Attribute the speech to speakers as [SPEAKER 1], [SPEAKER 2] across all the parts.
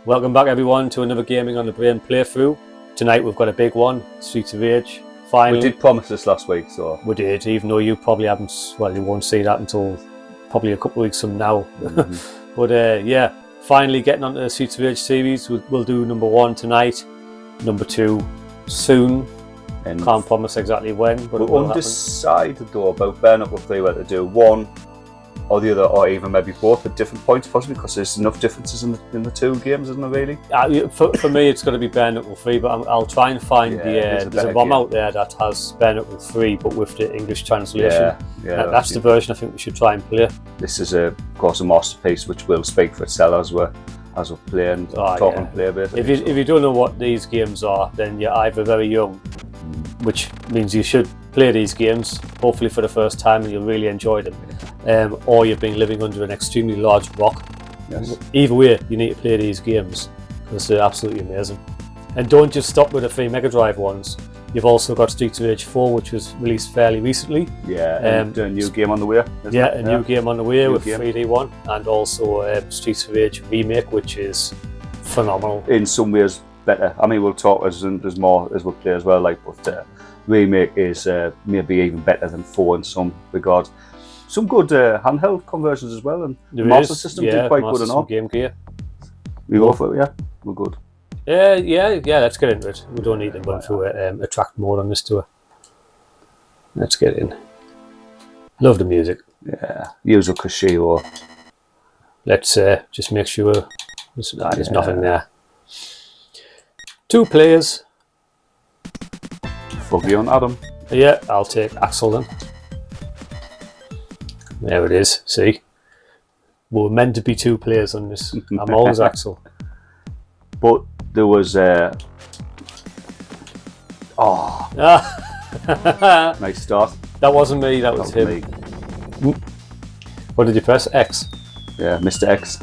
[SPEAKER 1] Welcome back everyone to another Gaming on the Brain playthrough. Tonight we've got a big one, Streets of Rage. Finally.
[SPEAKER 2] We did promise this last week, so...
[SPEAKER 1] We did, even though you probably haven't, well, you won't see that until probably a couple of weeks from now. Mm-hmm. But yeah, finally getting onto the Streets of Rage series. We'll do number 1 tonight, number 2 soon. And can't promise exactly when, but
[SPEAKER 2] we're undecided though about bare knuckle 3 whether to do one or the other, or even maybe both at different points, possibly, because there's enough differences in the two games, isn't there, really?
[SPEAKER 1] For me, it's going to be bare knuckle 3, but I'll try and find there's a ROM out there that has bare knuckle 3, but with the English translation. That's the version I think we should try and play.
[SPEAKER 2] This is, of course, a masterpiece which will speak for itself as we're playing, talking play a bit.
[SPEAKER 1] If you don't know what these games are, then you're either very young, which means you should play these games, hopefully for the first time, and you'll really enjoy them. Or you've been living under an extremely large rock. Yes. Either way, you need to play these games because they're absolutely amazing. And don't just stop with the 3 Megadrive ones. You've also got Streets of Rage 4, which was released fairly recently.
[SPEAKER 2] Yeah, and a new game on the way.
[SPEAKER 1] New game on the way with 3D1, and also Streets of Rage Remake, which is phenomenal.
[SPEAKER 2] In some ways, better. I mean, we'll talk as there's more as we'll play as well. But Remake is maybe even better than 4 in some regards. Some good handheld conversions as well, and the Master System did quite good and all.
[SPEAKER 1] Game Gear.
[SPEAKER 2] We go for it, yeah. We're good.
[SPEAKER 1] Yeah. Let's get into it. We don't need to run through a track mode on this tour. Let's get in. Love the music.
[SPEAKER 2] Yeah, Yuzo Koshiro.
[SPEAKER 1] Let's just make sure there's nothing there. 2 players.
[SPEAKER 2] Foggy on Adam.
[SPEAKER 1] Yeah, I'll take Axel then. There it is, see? We're meant to be 2 players on this. I'm always Axel.
[SPEAKER 2] But there was nice start.
[SPEAKER 1] That wasn't me, that was him. What did you press? X?
[SPEAKER 2] Yeah, Mr. X.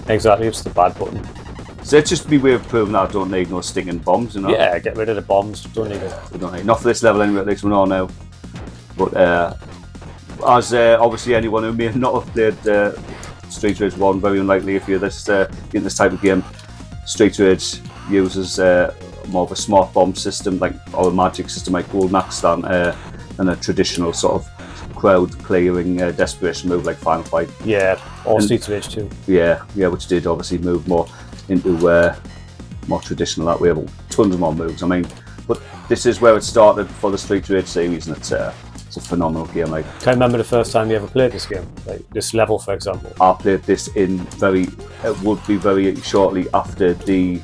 [SPEAKER 1] Exactly, it's the bad button.
[SPEAKER 2] So it's just be way of proving that I don't need no stinging bombs, you know?
[SPEAKER 1] Yeah, get rid of the bombs, don't need it.
[SPEAKER 2] We don't need, not for this level anyway, at least we know now. But as obviously anyone who may not have played Street Rage 1, very unlikely if you're in this type of game. Street Rage uses more of a smart bomb system, or a magic system like Gold Knocks than a traditional sort of crowd clearing desperation move like Final Fight.
[SPEAKER 1] Yeah, or Street Rage 2.
[SPEAKER 2] Yeah, which did obviously move more into more traditional that way, but tons more moves. I mean, but this is where it started for the Street Rage series, and it's a phenomenal game. Can
[SPEAKER 1] you remember the first time you ever played this game? This level, for example?
[SPEAKER 2] I played this it would be very shortly after the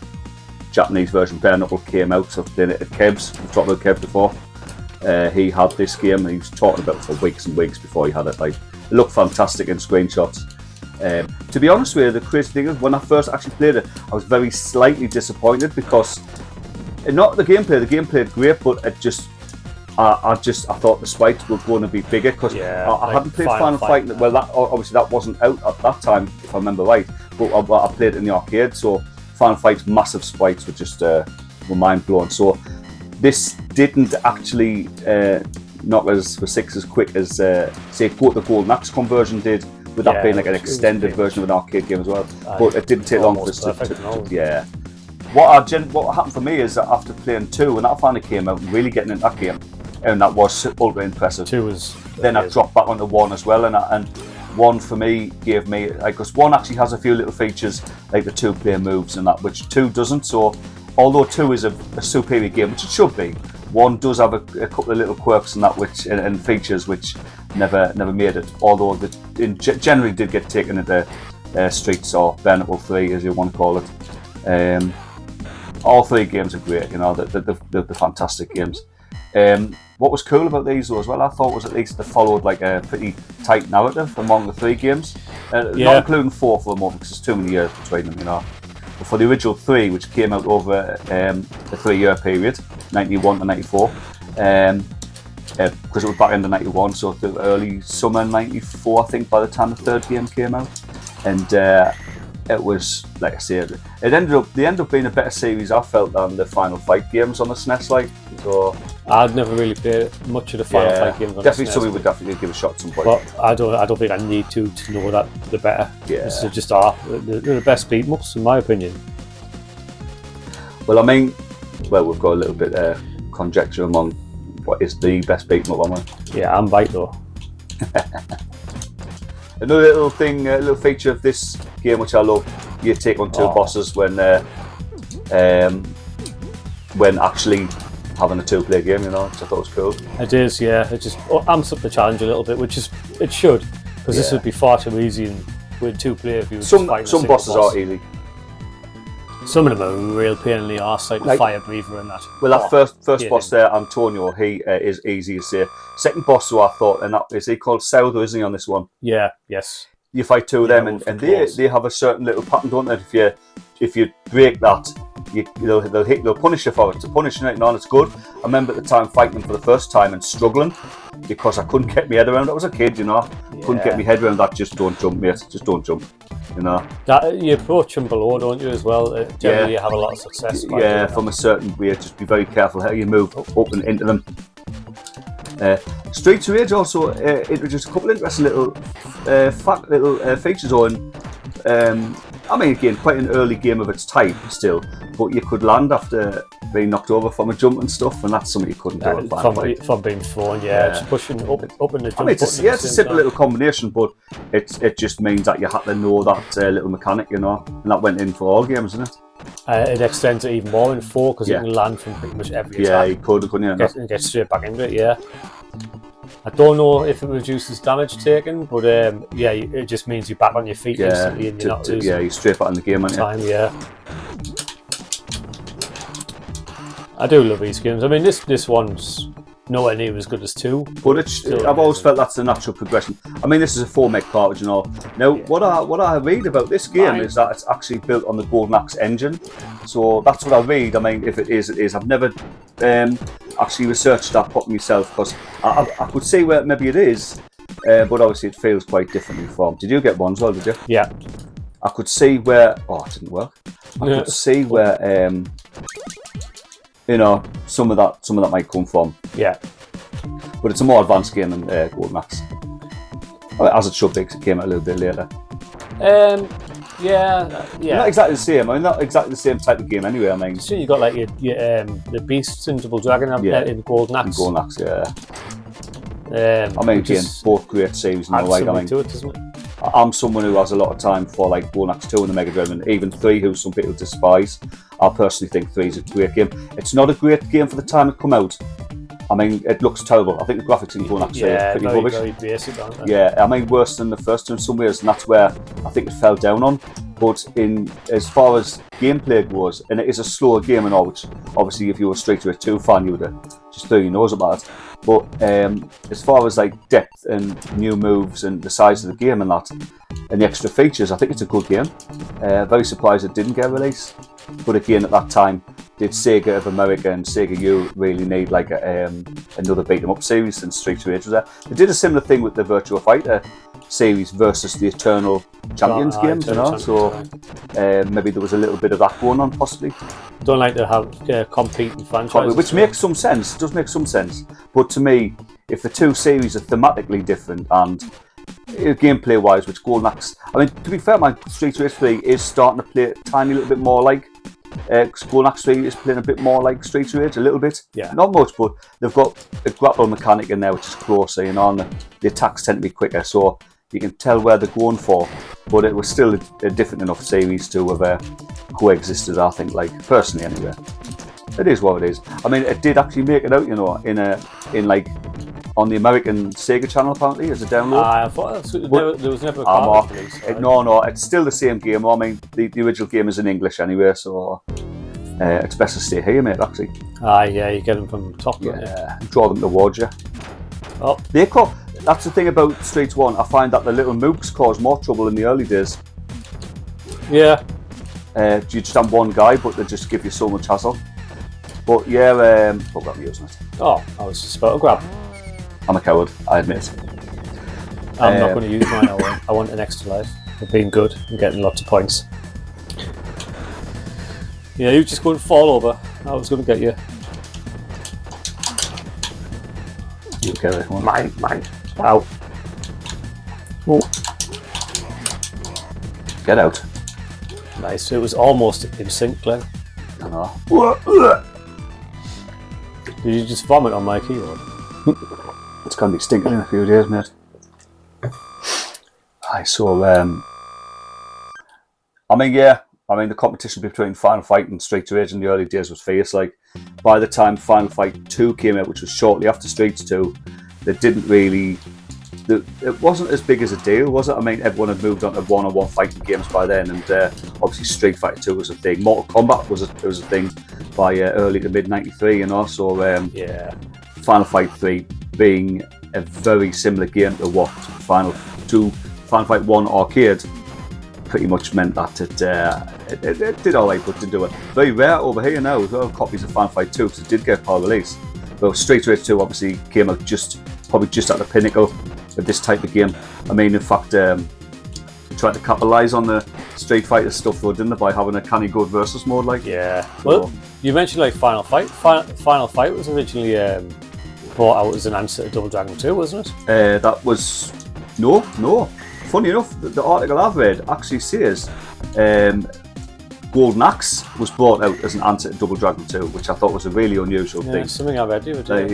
[SPEAKER 2] Japanese version bare knuckle came out, so I played it at Kebs. We've talked about Kebs before. He had this game and he was talking about it for weeks and weeks before he had it. It looked fantastic in screenshots. To be honest with you, the crazy thing is, when I first actually played it, I was very slightly disappointed because not the gameplay. The gameplay played great, but it just I thought the sprites were going to be bigger because I hadn't played Final Fight. Well, that wasn't out at that time, if I remember right. But I played it in the arcade, so Final Fight's massive sprites were just were mind blowing. So this didn't actually knock us for 6 as quick as say the Gold Knocks conversion did. With that being an extended version of an arcade game as well, but it didn't take long for us to What happened for me is that after playing 2, when that finally came out, really getting into that game, and that was ultra impressive.
[SPEAKER 1] 2 was.
[SPEAKER 2] Then I dropped back onto 1 as well, and 1 for me gave me because 1 actually has a few little features like the 2-player moves and that, which 2 doesn't. So although 2 is a superior game, which it should be, 1 does have a couple of little quirks and that and features which never made it. Although generally did get taken into Streets or bare knuckle 3, as you want to call it. All 3 games are great, you know. They're fantastic games. What was cool about these though as well, I thought, was at least they followed a pretty tight narrative among the 3 games. Not including 4 for the moment because there's too many years between them, you know. But for the original 3, which came out over a 3-year period, 91 to 94, because it was back into 91, so the early summer 94, I think, by the time the 3rd game came out. And it was, like I say, they ended up being a better series, I felt, than the Final Fight games on the SNES. Like, so
[SPEAKER 1] I'd never really played much of the Final Fight games on
[SPEAKER 2] definitely
[SPEAKER 1] the SNES.
[SPEAKER 2] something would definitely give a shot at some point.
[SPEAKER 1] But I don't think I need to know that the better.
[SPEAKER 2] Yeah.
[SPEAKER 1] This is just they're the best beat 'em ups in my opinion.
[SPEAKER 2] Well, I mean, we've got a little bit of conjecture among what is the best beat 'em up, haven't we?
[SPEAKER 1] Yeah, I'm right though.
[SPEAKER 2] Another little thing, a little feature of this game which I love, you take on two bosses when actually having a two-player game, you know, which I thought was cool.
[SPEAKER 1] It is, yeah. It just amps up the challenge a little bit, which is it should, because this would be far too easy and with two-player if you were
[SPEAKER 2] Some
[SPEAKER 1] just fighting
[SPEAKER 2] bosses are easy.
[SPEAKER 1] Some of them are a real pain in the arse, like the fire breather and that.
[SPEAKER 2] Well, that first boss there, Antonio, he is easy to say. Second boss, who I thought, and that is he called Souther, isn't he, on this one?
[SPEAKER 1] Yeah, yes.
[SPEAKER 2] You fight two of them, and they have a certain little pattern, don't they? If you break that, they'll punish you for it. It's a punishment, and it's good. I remember at the time fighting them for the first time and struggling because I couldn't get my head around it. I was a kid, you know. Couldn't get my head around that. Just don't jump, mate. Just don't jump. You know.
[SPEAKER 1] That you approach them below, don't you? As well. Generally, you have a lot of success.
[SPEAKER 2] Yeah, from a certain way. Just be very careful how you move up and into them. Streets of Rage also introduced a couple of interesting little features on. I mean, again, quite an early game of its type still, but you could land after being knocked over from a jump and stuff, and that's something you couldn't do on Final
[SPEAKER 1] from being thrown. Yeah, just pushing up in the jump.
[SPEAKER 2] I mean, it's a simple little combination, but it just means that you had to know that little mechanic, you know, and that went in for all games, isn't it?
[SPEAKER 1] It extends it even more in 4 because you can land from pretty much every attack.
[SPEAKER 2] Yeah, you couldn't you?
[SPEAKER 1] And get straight back into it, yeah. I don't know if it reduces damage taken, but yeah, it just means you're back on your feet instantly and you're not losing
[SPEAKER 2] you're straight back in the game, aren't you?
[SPEAKER 1] Time, yeah. I do love these games. I mean, this one's nowhere near as good as 2.
[SPEAKER 2] But I've always felt that's the natural progression. I mean, this is a 4-meg cartridge and all. Now, what I read about this game is that it's actually built on the Golden Axe engine. So that's what I read. I mean, if it is, it is. I've never actually researched that properly myself because I could see where maybe it is, but obviously it feels quite differently from. Did you get one as well, did you?
[SPEAKER 1] Yeah.
[SPEAKER 2] I could see where... Oh, it didn't work. I could see where... you know, some of that might come from.
[SPEAKER 1] Yeah.
[SPEAKER 2] But it's a more advanced game than Golden Axe. As it should be, because it came out a little bit later.
[SPEAKER 1] Yeah.
[SPEAKER 2] Not exactly the same. I mean, not exactly the same type of game anyway. I mean,
[SPEAKER 1] so you got like your the Beasts and Double Dragon in Golden Axe.
[SPEAKER 2] In Golden Axe, yeah. I mean, again, both great series in the way. I mean,
[SPEAKER 1] to it, doesn't it?
[SPEAKER 2] I'm someone who has a lot of time for like Golden Axe 2 and the Megadrive, and even 3, who some people despise. I personally think 3 is a great game. It's not a great game for the time it come out. I mean, it looks terrible. I think the graphics in Golden Axe are pretty rubbish.
[SPEAKER 1] Very basic, aren't they?
[SPEAKER 2] Yeah, I mean, worse than the first two in some ways, and that's where I think it fell down on. But as far as gameplay goes, and it is a slower game and all, which obviously if you were a Street Fighter 2 fan, you would have just threw your nose about it. But as far as like depth and new moves and the size of the game and that, and the extra features, I think it's a good game. Very surprised it didn't get released. But again, at that time, did Sega of America and Sega U really need like another beat 'em up series since Street Fighter was there? They did a similar thing with the Virtua Fighter series versus the Eternal Champions games, you know. So maybe there was a little bit of that going on, possibly.
[SPEAKER 1] Don't like to have competing franchises,
[SPEAKER 2] which makes some sense. It does make some sense. But to me, if the two series are thematically different and gameplay wise, which Golden Axe, I mean, to be fair, my Street Fighter 3 is starting to play a tiny little bit more like Golden Axe 3 is playing a bit more like Street Fighter, a little bit.
[SPEAKER 1] Yeah.
[SPEAKER 2] Not much, but they've got a grapple mechanic in there which is closer, you know, and the attacks tend to be quicker, so you can tell where they're going for. But it was still a different enough series to have coexisted, I think, like, personally anyway. It is what it is. I mean, it did actually make it out, you know, in like on the American Sega channel apparently as a download.
[SPEAKER 1] I thought there was never a card release.
[SPEAKER 2] No, it's still the same game. I mean, the original game is in English anyway, so it's best to stay here, mate. Actually.
[SPEAKER 1] Yeah, you get them from the top.
[SPEAKER 2] Yeah, draw them towards you.
[SPEAKER 1] Oh,
[SPEAKER 2] that's the thing about Streets 1. I find that the little mooks cause more trouble in the early days.
[SPEAKER 1] Yeah.
[SPEAKER 2] You just have one guy, but they just give you so much hassle. But yeah, what am I using it?
[SPEAKER 1] Oh, I was just about to grab.
[SPEAKER 2] I'm a coward, I admit.
[SPEAKER 1] I'm not going to use mine. I want an extra life. for being good and getting lots of points. Yeah, you just go and fall over. I was going to get you.
[SPEAKER 2] You get it.
[SPEAKER 1] Mine. Ow. Oh.
[SPEAKER 2] Get out.
[SPEAKER 1] Nice. It was almost in sync, Glenn.
[SPEAKER 2] I know.
[SPEAKER 1] Did you just vomit on my keyboard?
[SPEAKER 2] It's going to be stinking in a few days, mate. The competition between Final Fight and Streets of Rage in the early days was fierce. Like, by the time Final Fight 2 came out, which was shortly after Streets 2, it wasn't as big as a deal, was it? I mean, everyone had moved on to one-on-one fighting games by then, and obviously Street Fighter 2 was a thing. Mortal Kombat was a thing by early to mid '93, and also Final Fight 3 being a very similar game to what Final Fight 1 arcade pretty much meant that it did alright, but didn't do it. Very rare over here now as well, copies of Final Fight 2, because it did get PAL release. But Street Rage 2 obviously came out probably just at the pinnacle of this type of game. I mean, in fact, they tried to capitalise on the Street Fighter stuff though, didn't they, by having a Can You Go versus mode, like.
[SPEAKER 1] Yeah. Well, you mentioned like Final Fight. Final Fight was originally brought out as an answer to Double Dragon 2, wasn't it?
[SPEAKER 2] That was no. Funny enough, the article I've read actually says Golden Axe was brought out as an answer to Double Dragon 2, which I thought was a really unusual thing.
[SPEAKER 1] Something I read the other day.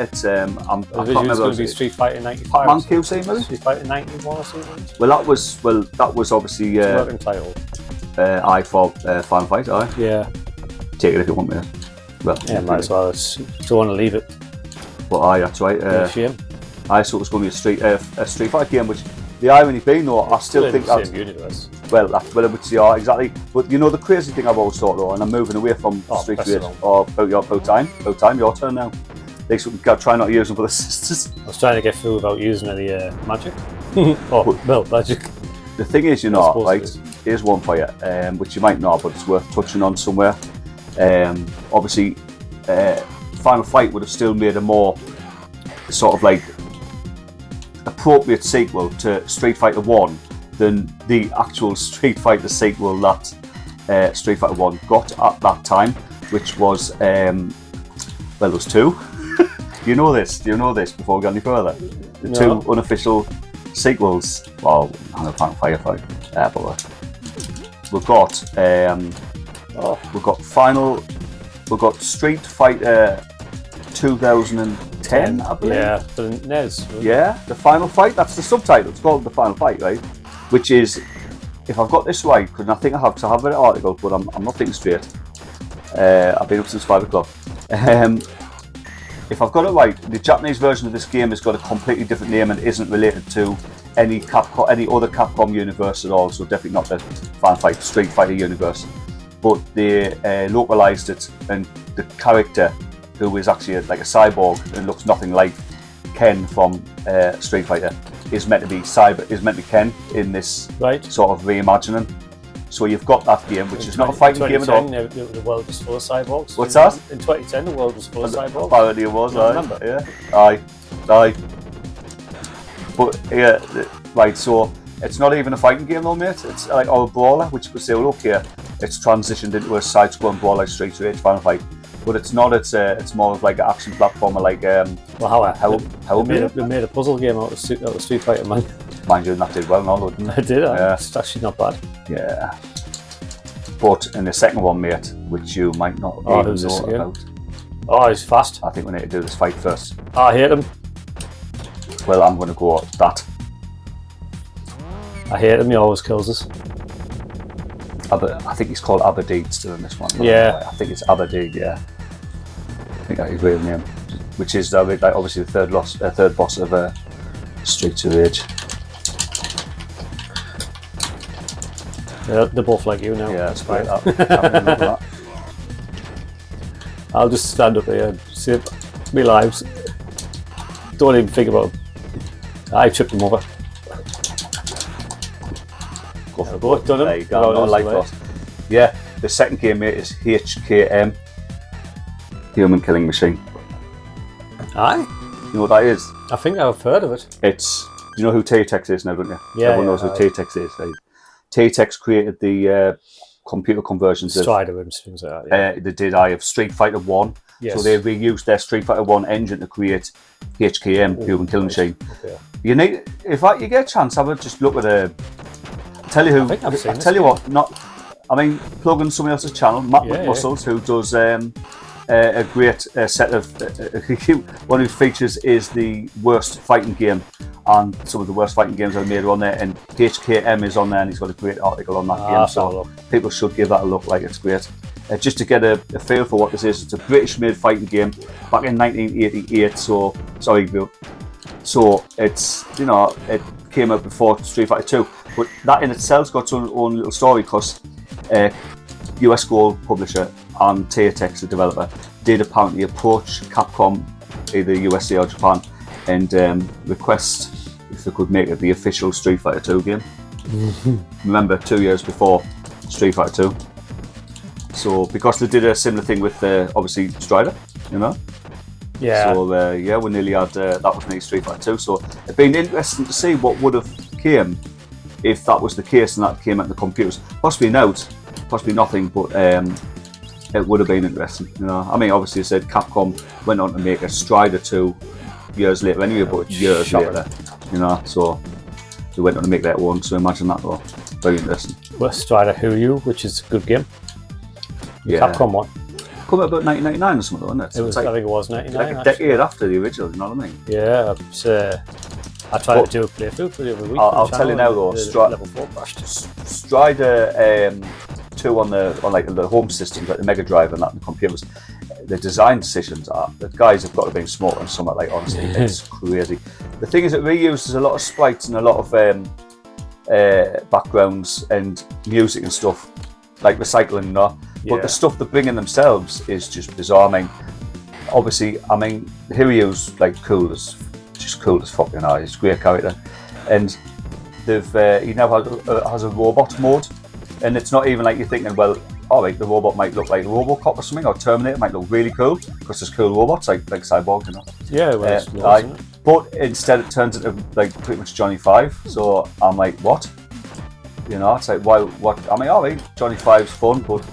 [SPEAKER 2] It's I can't remember.
[SPEAKER 1] It was going to be Street Fighter 95.
[SPEAKER 2] Pac-Man QC maybe?
[SPEAKER 1] Street Fighter 91 or something.
[SPEAKER 2] That was obviously
[SPEAKER 1] working title.
[SPEAKER 2] I for Final Fight.
[SPEAKER 1] Yeah.
[SPEAKER 2] Take it if you want me. Well,
[SPEAKER 1] yeah, might as well. Don't want to leave it.
[SPEAKER 2] But that's right.
[SPEAKER 1] Shame.
[SPEAKER 2] I thought it was going to be a Street Fighter game, which the irony being though, I still think that's
[SPEAKER 1] the same universe.
[SPEAKER 2] Well, exactly. But you know the crazy thing I've always thought though, and I'm moving away from Street Fighter about time. Your turn now. They try not to use them for the sisters.
[SPEAKER 1] I was trying to get through without using any magic. Magic.
[SPEAKER 2] The thing is, right? Here's one for you, which you might know, but it's worth touching on somewhere. Obviously, Final Fight would have still made a more sort of like appropriate sequel to Street Fighter 1 than the actual Street Fighter sequel that Street Fighter 1 got at that time, which was there's two. Do you know this before we go any further? The two unofficial sequels. Well, I'm a Firefight. We've got Street Fighter 2010, I believe.
[SPEAKER 1] Yeah, the NES.
[SPEAKER 2] Yeah, the Final Fight. That's the subtitle. It's called the Final Fight, right? Which is, if I've got this right, because I think I have an article, but I'm not thinking straight. I've been up since 5 o'clock. If I've got it right, the Japanese version of this game has got a completely different name and isn't related to any other Capcom universe at all. So definitely not the Final Fight Street Fighter universe. But they localized it, and the character, who is actually like a cyborg and looks nothing like Ken from Street Fighter, is meant to be Ken in this sort of reimagining. So you've got that game, which is not a fighting game at all.
[SPEAKER 1] The world was full of cyborgs.
[SPEAKER 2] What's that?
[SPEAKER 1] In 2010, the world was full of cyborgs.
[SPEAKER 2] Apparently it was,
[SPEAKER 1] remember?
[SPEAKER 2] Yeah. Aye. But yeah, right. So it's not even a fighting game though, mate. It's like a brawler, which you could say, well, okay, it's transitioned into a side-scrolling brawler like Street Rage Final Fight. But it's not. It's more of like an action platformer, like
[SPEAKER 1] they made a puzzle game out of Street Fighter, man.
[SPEAKER 2] Mind you, that did well, no, didn't it?
[SPEAKER 1] I did. Yeah. It's actually not bad.
[SPEAKER 2] Yeah. But in the second one, mate, which you might not even know about.
[SPEAKER 1] Oh, he's fast.
[SPEAKER 2] I think we need to do this fight first.
[SPEAKER 1] I hate him.
[SPEAKER 2] Well, I'm going to go that.
[SPEAKER 1] I hate him. He always kills us.
[SPEAKER 2] I think he's called Aberdeen still in this one.
[SPEAKER 1] Yeah.
[SPEAKER 2] I think it's Aberdeen, yeah. I think that's his real name. Which is obviously the third boss of Streets of Rage.
[SPEAKER 1] Yeah, they're both like you now.
[SPEAKER 2] Yeah, that's right. I remember that.
[SPEAKER 1] I'll just stand up here and save my lives. Don't even think about it. I tripped him over.
[SPEAKER 2] Go for
[SPEAKER 1] both done him.
[SPEAKER 2] There you go, not a life loss. Yeah, the second game, mate, is HKM, Human Killing Machine.
[SPEAKER 1] Aye?
[SPEAKER 2] You know what that is?
[SPEAKER 1] I think I've heard of it.
[SPEAKER 2] You know who T-Tex is now, don't you?
[SPEAKER 1] Yeah.
[SPEAKER 2] Everyone knows who T-Tex is. Right? Tatex created the computer conversions of
[SPEAKER 1] Strider and things like that. Yeah.
[SPEAKER 2] they did of Street Fighter 1.
[SPEAKER 1] Yes.
[SPEAKER 2] So they reused their Street Fighter 1 engine to create HKM, Human Kill Machine.
[SPEAKER 1] Okay.
[SPEAKER 2] You need, if you get a chance, I would just look at tell you who.
[SPEAKER 1] I think I've seen
[SPEAKER 2] I tell you what, plug in somebody else's channel, Matt McMuscles, who does a great set of one of his features is the worst fighting game, and some of the worst fighting games I've made are on there, and HKM is on there, and he's got a great article on that game, so people should give that a look. Like, it's great. Just to get a feel for what this is, it's a British-made fighting game back in 1988. So it's, it came out before Street Fighter 2, but that in itself's got its own little story, because US Gold publisher and Tatex, the developer, did apparently approach Capcom, either USA or Japan, and request if they could make it the official Street Fighter 2 game. Remember, 2 years before Street Fighter 2. So, because they did a similar thing with, obviously, Strider,
[SPEAKER 1] Yeah.
[SPEAKER 2] So, we nearly had, that was nearly Street Fighter 2. So, it'd been interesting to see what would have came if that was the case and that came out in the computers. Possibly out, possibly nothing, but it would have been interesting. I mean, obviously, I said Capcom went on to make a Strider 2 years later anyway, but years later, so they went on to make that one. So, imagine that, though. Very interesting.
[SPEAKER 1] Well, Strider Who You, which is a good game.
[SPEAKER 2] Yeah.
[SPEAKER 1] Capcom one.
[SPEAKER 2] Come out about 1999 or something, wasn't it?
[SPEAKER 1] It was,
[SPEAKER 2] like,
[SPEAKER 1] I think it was 99.
[SPEAKER 2] like a decade after the original, you know what I mean?
[SPEAKER 1] Yeah, I tried to do a playthrough for the other week.
[SPEAKER 2] I'll tell you now, though,
[SPEAKER 1] level 4 crashed.
[SPEAKER 2] Strider 2 on the home systems, like the Megadrive and that, and the computers, the design decisions the guys have got to be smart on something, like, honestly, it's crazy. The thing is, it reuses a lot of sprites and a lot of backgrounds and music and stuff, like recycling, but the stuff they bring in themselves is just bizarre. I mean, obviously, Hiryu's like cool as fucking hell. He's a great character, and he now has a robot mode, and it's not even like you're thinking, well, all right, the robot might look like RoboCop or something, or Terminator might look really cool because there's cool robots like Cyborg,
[SPEAKER 1] Yeah, well,
[SPEAKER 2] but instead it turns into like pretty much Johnny Five. So I'm like, what? It's like, why? What? I mean, all right, Johnny Five's fun, but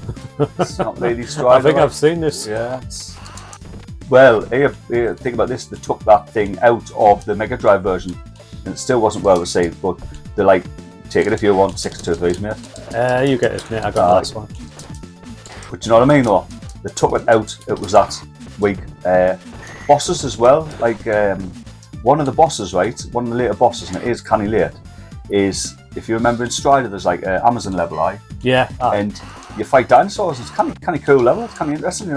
[SPEAKER 2] it's not really Strider.
[SPEAKER 1] I think I've seen this.
[SPEAKER 2] Yeah. Well, here, think about this. They took that thing out of the Megadrive version, and it still wasn't well received. But they're like, take it if you want. 6 2 3s, mate.
[SPEAKER 1] You get it, mate. I got the last one.
[SPEAKER 2] But you know what I mean, though. They took it out. It was that week. Bosses as well. Like one of the bosses, right? One of the later bosses, and it is canny late. Is, if you remember in Strider, there's like Amazon level,
[SPEAKER 1] Yeah.
[SPEAKER 2] And you fight dinosaurs. It's kind of cool level. It's kind of interesting,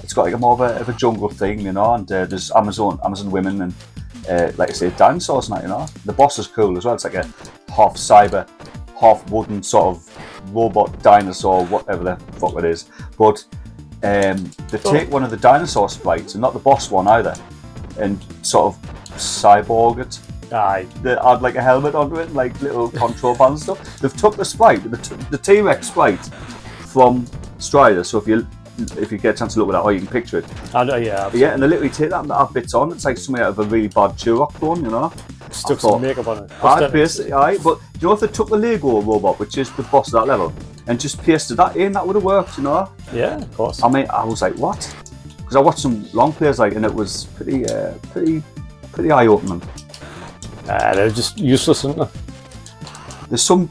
[SPEAKER 2] It's got like a more of a jungle thing, and there's Amazon women and like I say, dinosaurs and that, The boss is cool as well. It's like a half cyber, half wooden sort of robot dinosaur, whatever the fuck it is. But they take one of the dinosaur sprites, and not the boss one either, and sort of cyborg it.
[SPEAKER 1] Aye.
[SPEAKER 2] They add like a helmet onto it, like little control panel stuff. They've took the sprite, the T-Rex sprite from Strider. So if you get a chance to look at that, or you can picture it.
[SPEAKER 1] I know, yeah. Absolutely.
[SPEAKER 2] Yeah, and they literally take that and add bits on. It's like something out of a really bad Turok clone,
[SPEAKER 1] Stuck some makeup on it.
[SPEAKER 2] Basically, but if they took the Lego robot, which is the boss of that level, and just pasted that in, that would have worked,
[SPEAKER 1] Yeah, of course.
[SPEAKER 2] I mean, I was like, what? Because I watched some long plays, and it was pretty eye-opening.
[SPEAKER 1] They're just useless, aren't they?
[SPEAKER 2] There's some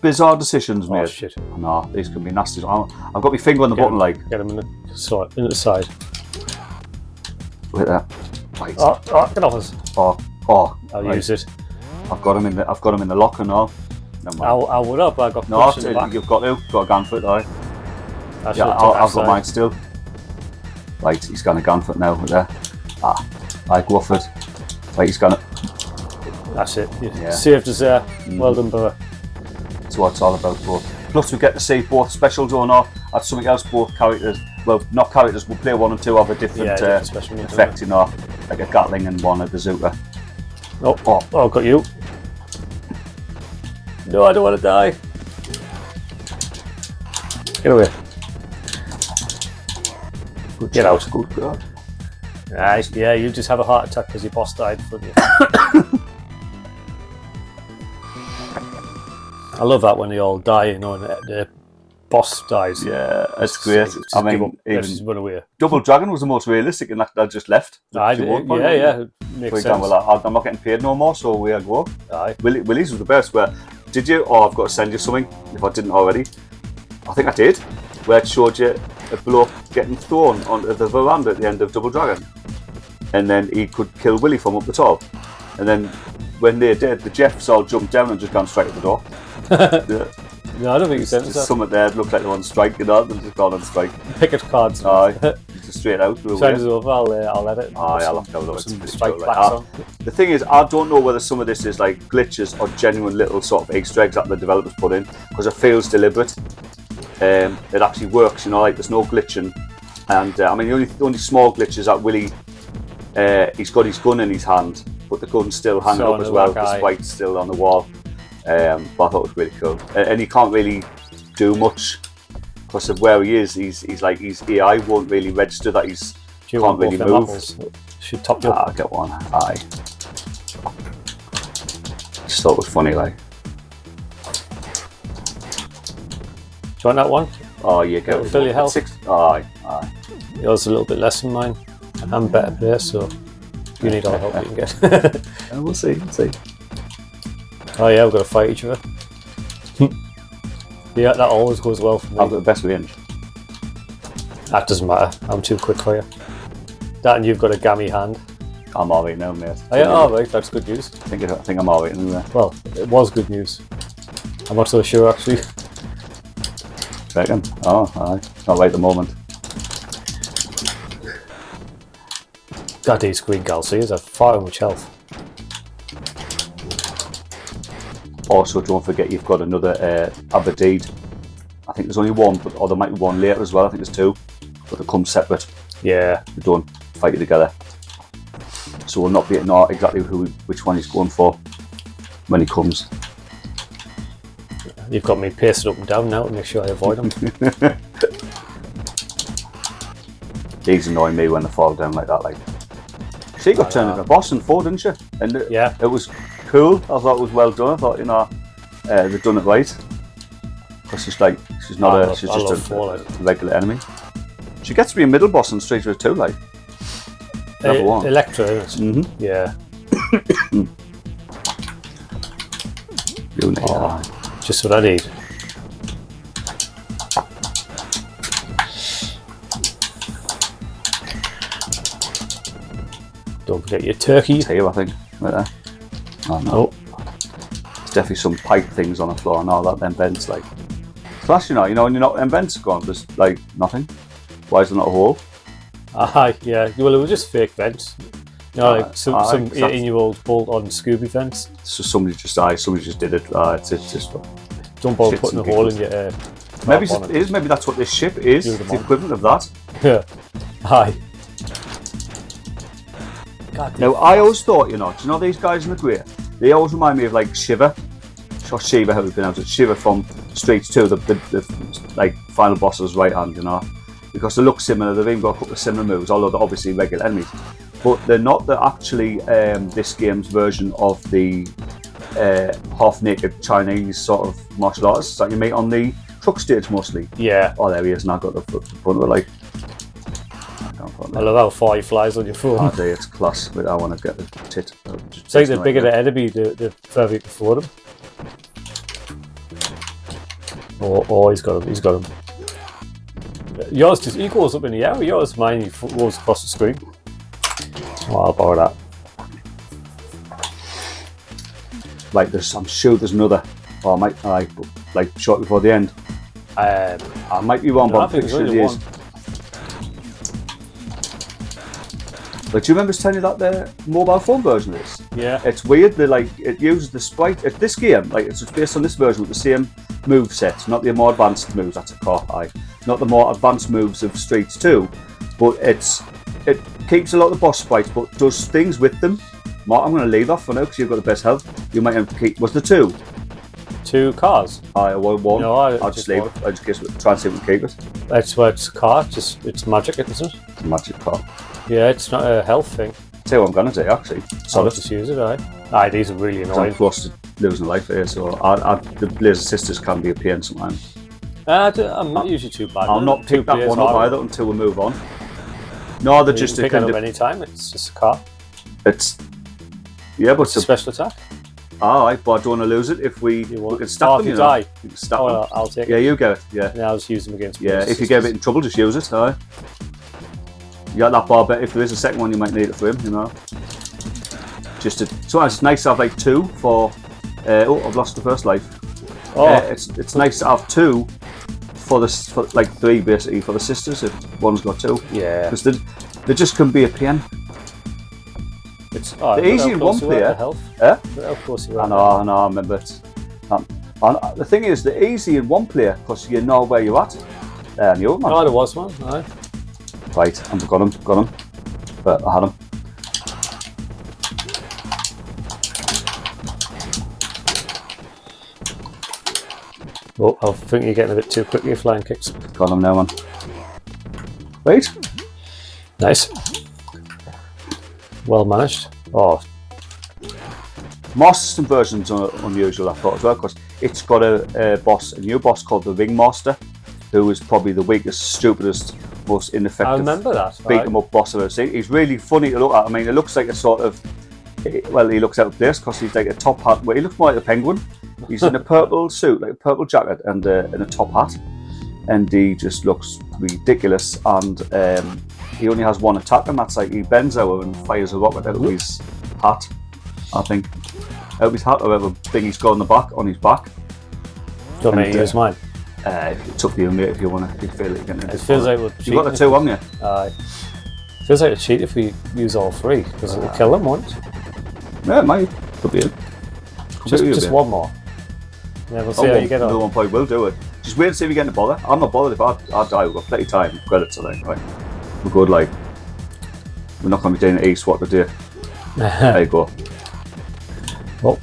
[SPEAKER 2] bizarre decisions made.
[SPEAKER 1] Oh, shit.
[SPEAKER 2] No, these can be nasty. I've got my finger on the button, like.
[SPEAKER 1] Get them in the side.
[SPEAKER 2] Look at that. Right.
[SPEAKER 1] Oh, get off us.
[SPEAKER 2] Oh.
[SPEAKER 1] I'll
[SPEAKER 2] right.
[SPEAKER 1] use it.
[SPEAKER 2] I've got them in the locker now. Never mind.
[SPEAKER 1] I would have, but I got
[SPEAKER 2] No,
[SPEAKER 1] pushed in the back.
[SPEAKER 2] you've got a gun for it, aye.
[SPEAKER 1] Yeah,
[SPEAKER 2] I've got mine still. Right, he's got a gun for it now. There. I go for it. Right, he's got it.
[SPEAKER 1] That's it. You saved us there. Well done, brother.
[SPEAKER 2] That's what it's all about, both. Plus, we get to see both specials or not. That's something else. Both characters, well, not characters. We'll play 1 and 2 have a different
[SPEAKER 1] special
[SPEAKER 2] effect, like a Gatling and one a bazooka.
[SPEAKER 1] Oh, got you. No, I don't want to die. Get away. Get out.
[SPEAKER 2] Good God.
[SPEAKER 1] Nice. Yeah, you just have a heart attack because your boss died in front of you. I love that when they all die, you know, and the boss dies.
[SPEAKER 2] Yeah, it's great. I mean,
[SPEAKER 1] even
[SPEAKER 2] even
[SPEAKER 1] run away.
[SPEAKER 2] Double Dragon was the most realistic, and that just left.
[SPEAKER 1] Yeah, it makes sense.
[SPEAKER 2] Well, I'm not getting paid no more, so we go.
[SPEAKER 1] Aye.
[SPEAKER 2] Willie's was the best. Where did you? Oh, I've got to send you something if I didn't already. I think I did. Where it showed you a bloke getting thrown onto the veranda at the end of Double Dragon, and then he could kill Willie from up the top. And then when they did, the Jeffs all jumped down and just gone straight at the door. Yeah.
[SPEAKER 1] No, I don't think you sent us that.
[SPEAKER 2] Some of there looked like they were on strike, you know, they've just gone on strike.
[SPEAKER 1] Picket cards.
[SPEAKER 2] Aye, just straight out.
[SPEAKER 1] Send us over, I'll edit.
[SPEAKER 2] Aye, I'll have to have a look.
[SPEAKER 1] Some strike backs on.
[SPEAKER 2] The thing is, I don't know whether some of this is like glitches or genuine little sort of Easter eggs that the developers put in, because it feels deliberate. It actually works, you know, like there's no glitching. And I mean, the only small glitch is that Willie, he's got his gun in his hand, but the gun's still hanging up as well, despite it's still on the wall. But I thought it was really cool. And he can't really do much because of where he is. He's like his AI won't really register that he's can't really move.
[SPEAKER 1] Apples? Should top you up.
[SPEAKER 2] I get one. Aye. Just thought it was funny, like.
[SPEAKER 1] Do you want that one?
[SPEAKER 2] Oh, you get
[SPEAKER 1] it. Fill your health.
[SPEAKER 2] Aye.
[SPEAKER 1] Yours is a little bit less than mine. I'm better placed, so you need all the help you can get.
[SPEAKER 2] We'll see.
[SPEAKER 1] Oh yeah, we've got to fight each other. Yeah, that always goes well for me.
[SPEAKER 2] I've got the best range.
[SPEAKER 1] That doesn't matter. I'm too quick for you. That and you've got a gammy hand.
[SPEAKER 2] I'm alright now, mate.
[SPEAKER 1] Oh yeah, alright, that's good news.
[SPEAKER 2] I think I'm alright anyway.
[SPEAKER 1] Well, it was good news. I'm not so sure actually.
[SPEAKER 2] Second? Oh, aye. Not right at the moment.
[SPEAKER 1] God, these green Galcias have far too much health.
[SPEAKER 2] Also, don't forget you've got another Aberdeen. I think there's only one, or there might be one later as well. I think there's two, but they come separate.
[SPEAKER 1] Yeah.
[SPEAKER 2] They don't fight you together. So we'll not be know exactly which one he's going for when he comes.
[SPEAKER 1] You've got me pacing up and down now to make sure I avoid them.
[SPEAKER 2] These annoy me when they fall down like that. Like, she got turned into a boss in 4, didn't she? And it was cool. I thought it was well done. I thought, you know, they've done it right. Because she's not she's just a regular enemy. She gets to be a middle boss in Street Fighter 2, like. Level 1.
[SPEAKER 1] Electra, isn't it?
[SPEAKER 2] Mm-hmm.
[SPEAKER 1] Yeah. Just what I need. Don't forget your turkey.
[SPEAKER 2] Tail, I think, right there. Oh no.
[SPEAKER 1] Oh.
[SPEAKER 2] There's definitely some pipe things on the floor and all that, then vents, like. Plus, you know, when you're not, them vents are gone, there's like nothing. Why is there not a hole?
[SPEAKER 1] Yeah. Well, it was just fake vents. You know, like some 18-year-old bolt-on Scooby vents.
[SPEAKER 2] So somebody just did it. It's just.
[SPEAKER 1] Don't bother putting a hole in your.
[SPEAKER 2] Maybe that's what this ship is. It's the equivalent of that.
[SPEAKER 1] Yeah. Aye. God,
[SPEAKER 2] now I always thought, you know these guys in the grey, they always remind me of like Shiva, or Shiva, how we pronounce it, Shiva from Street 2, the like final boss's right hand, you know, because they look similar. They've even got a couple of similar moves, although they're obviously regular enemies, but they're not. They're actually this game's version of the half-naked Chinese sort of martial artists that you meet on the truck stage mostly.
[SPEAKER 1] Yeah.
[SPEAKER 2] Oh, there he is, and I've got the front of it, like.
[SPEAKER 1] I love how far he flies on your phone.
[SPEAKER 2] Oh, dear, it's class, but I want to get the tit.
[SPEAKER 1] It's like the bigger the enemy, the further you can throw them. Oh, he's got him. Yours just, he goes up in the air. Yours, mine, he goes across the screen. Oh, I'll borrow that.
[SPEAKER 2] Like, I'm sure there's another. Oh, like short before the end. I might be wrong, but I'm pretty sure it is. Like, do you remember telling you that the mobile phone version of this?
[SPEAKER 1] Yeah.
[SPEAKER 2] It's weird. It uses the sprite. This game, like, it's based on this version with the same move sets, not the more advanced moves. That's a car. Not the more advanced moves of Streets 2, but it keeps a lot of the boss sprites, but does things with them. Mark, I'm going to leave off for now because you've got the best health. You might have to keep. Was there 2?
[SPEAKER 1] 2 cars.
[SPEAKER 2] One.
[SPEAKER 1] No,
[SPEAKER 2] I'll just leave it. I just guess try and see if we can keep it.
[SPEAKER 1] That's why it's a car. It's magic, isn't it?
[SPEAKER 2] It's a magic car.
[SPEAKER 1] Yeah, it's not a health thing.
[SPEAKER 2] Tell you what I'm going to do, actually.
[SPEAKER 1] I'll just use it, Aye, these are really
[SPEAKER 2] I'm
[SPEAKER 1] annoying.
[SPEAKER 2] close to losing life here, so the Laser Sisters can be a pain sometimes.
[SPEAKER 1] I'm not usually too bad.
[SPEAKER 2] I'll not pick that one up either until we move on. No, they're just
[SPEAKER 1] pick it up any time. It's just a car.
[SPEAKER 2] It's yeah, but
[SPEAKER 1] It's a special attack.
[SPEAKER 2] Alright, but I don't want to lose it if we can stack them.
[SPEAKER 1] You die.
[SPEAKER 2] You can stack them.
[SPEAKER 1] I'll take it.
[SPEAKER 2] Yeah, you get it. Yeah.
[SPEAKER 1] I'll just use them against.
[SPEAKER 2] Yeah, if you get a bit in trouble, just use it. Alright. You got that bar, but if there is a second one, you might need it for him. So it's nice to have like 2 for. I've lost the first life. It's nice to have 2 for like 3 basically for the sisters if one's got 2.
[SPEAKER 1] Yeah.
[SPEAKER 2] Because they just can be a pain. It's easy in one player.
[SPEAKER 1] Of course you are.
[SPEAKER 2] I know, I remember it. And the thing is, they're easy in one player because you know where you're at. I knew it, man.
[SPEAKER 1] Oh, there was one. Aye.
[SPEAKER 2] Right, I've got him. But I had him.
[SPEAKER 1] Oh, I think you're getting a bit too quick with your flying kicks.
[SPEAKER 2] Got him now, man. Wait.
[SPEAKER 1] Nice. Well managed. Oh.
[SPEAKER 2] Master System version's unusual, I thought, as well, because it's got a new boss called the Ringmaster, who is probably the weakest, stupidest, most ineffective.
[SPEAKER 1] I remember that.
[SPEAKER 2] Beat 'em up boss I've ever seen. He's really funny to look at. I mean, it looks like a sort of. Well, he looks out of place because he's like a top hat. Well, he looks more like a penguin. He's in a purple suit, like a purple jacket, and a top hat, and he just looks ridiculous. And he only has one attack, and that's like he bends over and fires a rocket out of his hat. I think out of his hat, or whatever thing he's got on his back.
[SPEAKER 1] Do you want me to use mine?
[SPEAKER 2] It's up to you, mate, if you want to. If you feel like
[SPEAKER 1] it feels like we're cheating.
[SPEAKER 2] You've got the 2, haven't you?
[SPEAKER 1] Aye. It feels like a cheat if we use all 3 because it'll kill them once.
[SPEAKER 2] Yeah, it might. Could be it.
[SPEAKER 1] Just one more. Yeah, we'll see how you get on.
[SPEAKER 2] Another one probably will do it. Just wait and see if you get into bother. I'm not bothered if I die. We've got plenty of time. Credits today, right? We're good, like. We're not going to be doing an E-SWAT today. There you go.
[SPEAKER 1] Oh.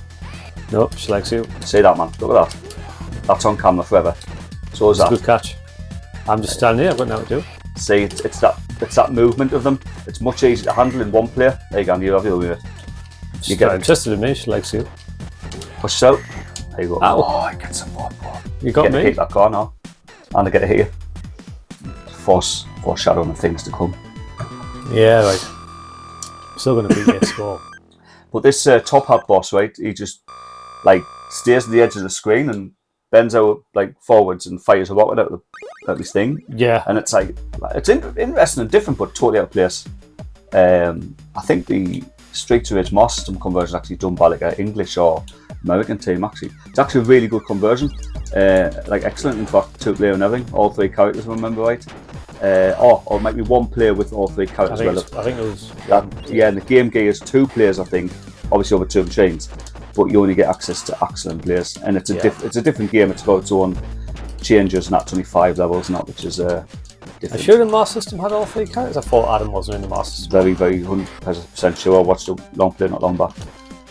[SPEAKER 1] No, she likes you.
[SPEAKER 2] See that, man. Look at that. That's on camera forever. So is that.
[SPEAKER 1] Good catch. I'm just standing here. I've got nothing to do.
[SPEAKER 2] See, it's that movement of them. It's much easier to handle in one player. There you go. You have your way.
[SPEAKER 1] You get interested in me. She likes you.
[SPEAKER 2] Push out. There you go.
[SPEAKER 1] Ow.
[SPEAKER 2] Oh, I get some more.
[SPEAKER 1] You got me.
[SPEAKER 2] Hit that car now, and I get to hit you. Foreshadowing of things to come.
[SPEAKER 1] Yeah, right. Still going to beat your score.
[SPEAKER 2] But this top hat boss, right? He just like stays at the edge of the screen and bends out like forwards and fires a rocket out of this thing.
[SPEAKER 1] Yeah.
[SPEAKER 2] And it's like it's interesting and different, but totally out of place. I think the Streets of Rage Master System conversion actually done by like an English or American team. Actually, it's actually a really good conversion. Like excellent, in fact, 2-player and everything. All 3 characters, if I remember right. Or it might be 1 player with all 3 characters.
[SPEAKER 1] I think it was.
[SPEAKER 2] Yeah, and the game gear is 2 players, I think. Obviously over 2 machines, but you only get access to excellent players, and it's a different game. It's got its own changes, and that's only 5 levels, not which is different.
[SPEAKER 1] Are you sure the Master System had all 3 characters? I thought Adam wasn't in the Master System.
[SPEAKER 2] Very, very 100% sure. I watched the long play not long back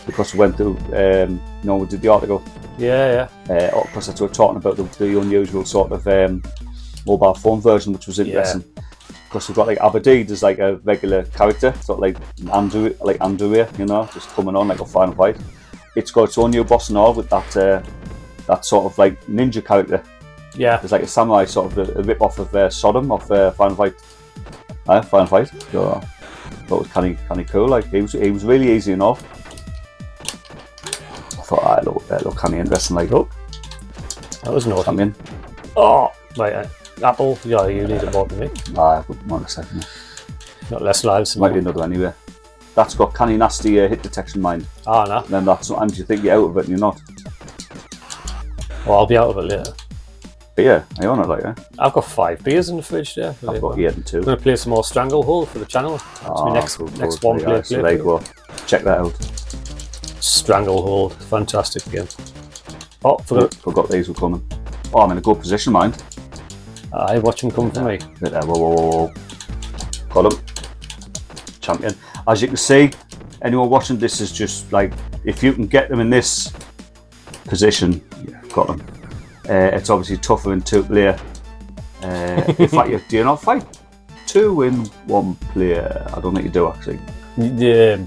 [SPEAKER 2] because we went through. We did the article.
[SPEAKER 1] Yeah.
[SPEAKER 2] Because they were talking about the unusual sort of mobile phone version, which was interesting. Because we've got like Aberdeen as like a regular character, sort of like Andrea, just coming on like a final fight. It's got its own new boss and all with that sort of like ninja character.
[SPEAKER 1] Yeah.
[SPEAKER 2] There's like a samurai sort of a rip off of Sodom off Final Fight. Final Fight. So I thought it was kind of cool. Like he was really easy enough. I thought that looked kind of interesting. Like,
[SPEAKER 1] oh, that was naughty.
[SPEAKER 2] Champion.
[SPEAKER 1] Oh, right. Apple. Yeah, you need it more than me.
[SPEAKER 2] I wouldn't want to second.
[SPEAKER 1] Not less lives.
[SPEAKER 2] Might be another anyway. That's got canny nasty hit detection mind.
[SPEAKER 1] Oh no.
[SPEAKER 2] And then that sometimes you think you're out of it and you're not.
[SPEAKER 1] Well, I'll be out of it later.
[SPEAKER 2] But yeah, are you on it like that?
[SPEAKER 1] I've got 5 beers in the fridge there.
[SPEAKER 2] I've got 8 and 2.
[SPEAKER 1] I'm going to play some more Stranglehold for the channel. That's my next one play.
[SPEAKER 2] So there you go. Check that out.
[SPEAKER 1] Stranglehold, fantastic game. Oh,
[SPEAKER 2] forgot these were coming. Oh, I'm in a good position, mind.
[SPEAKER 1] I watch them come for me.
[SPEAKER 2] Whoa. Got him. Champion. As you can see, anyone watching this is just like, if you can get them in this position, yeah, got them. It's obviously tougher in 2-player. In fact, do you not fight 2 in 1 player? I don't think you do, actually.
[SPEAKER 1] Yeah.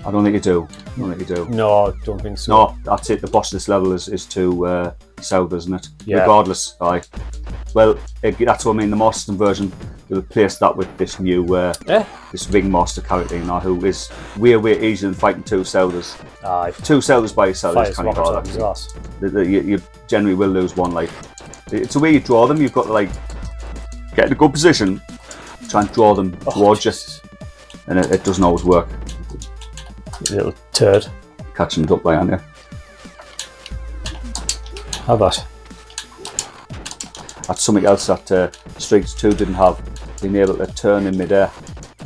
[SPEAKER 2] I don't think you do. I don't think you do.
[SPEAKER 1] No, I don't think so.
[SPEAKER 2] No, that's it. The boss of this level is to Zelda, isn't it?
[SPEAKER 1] Yeah.
[SPEAKER 2] Regardless, aye. Well, that's what I mean. The Master System version, they replaced that with this new, this Ringmaster character, you know, who is way easier than fighting two Zeldas.
[SPEAKER 1] Aye.
[SPEAKER 2] Two Zeldas by yourself is kind of hard. You generally will lose one life. It's the way you draw them. You've got to like get in a good position, try and draw them towards you, and it doesn't always work.
[SPEAKER 1] You little turd.
[SPEAKER 2] Catching it up by, aren't you?
[SPEAKER 1] How about?
[SPEAKER 2] That's something else that Streets 2 didn't have. Being able to turn in midair.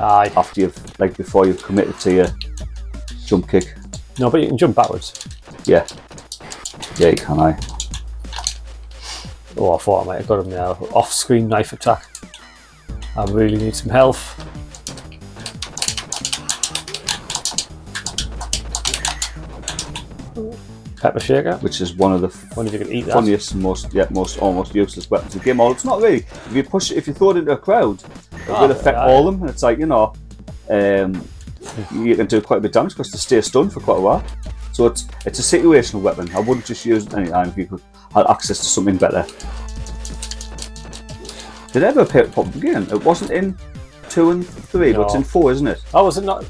[SPEAKER 1] Aye.
[SPEAKER 2] After you've, like before you've committed to your jump kick.
[SPEAKER 1] No, but you can jump backwards.
[SPEAKER 2] Yeah. Yeah, you can, aye.
[SPEAKER 1] Oh, I thought I might have got him there. Off-screen knife attack. I really need some health. Pepper shaker.
[SPEAKER 2] Which is one of the
[SPEAKER 1] Wonder if you can eat that.
[SPEAKER 2] funniest and most almost useless weapons in the game. Well, it's not really. If you throw it into a crowd, it will affect all of them. And it's like, you know, you can do quite a bit of damage because they stay stunned for quite a while. So it's a situational weapon. I wouldn't just use it any time if you could have access to something better. Did it ever appear at pop again? It wasn't in 2 and 3, but it's in 4, isn't it?
[SPEAKER 1] Oh, was it not?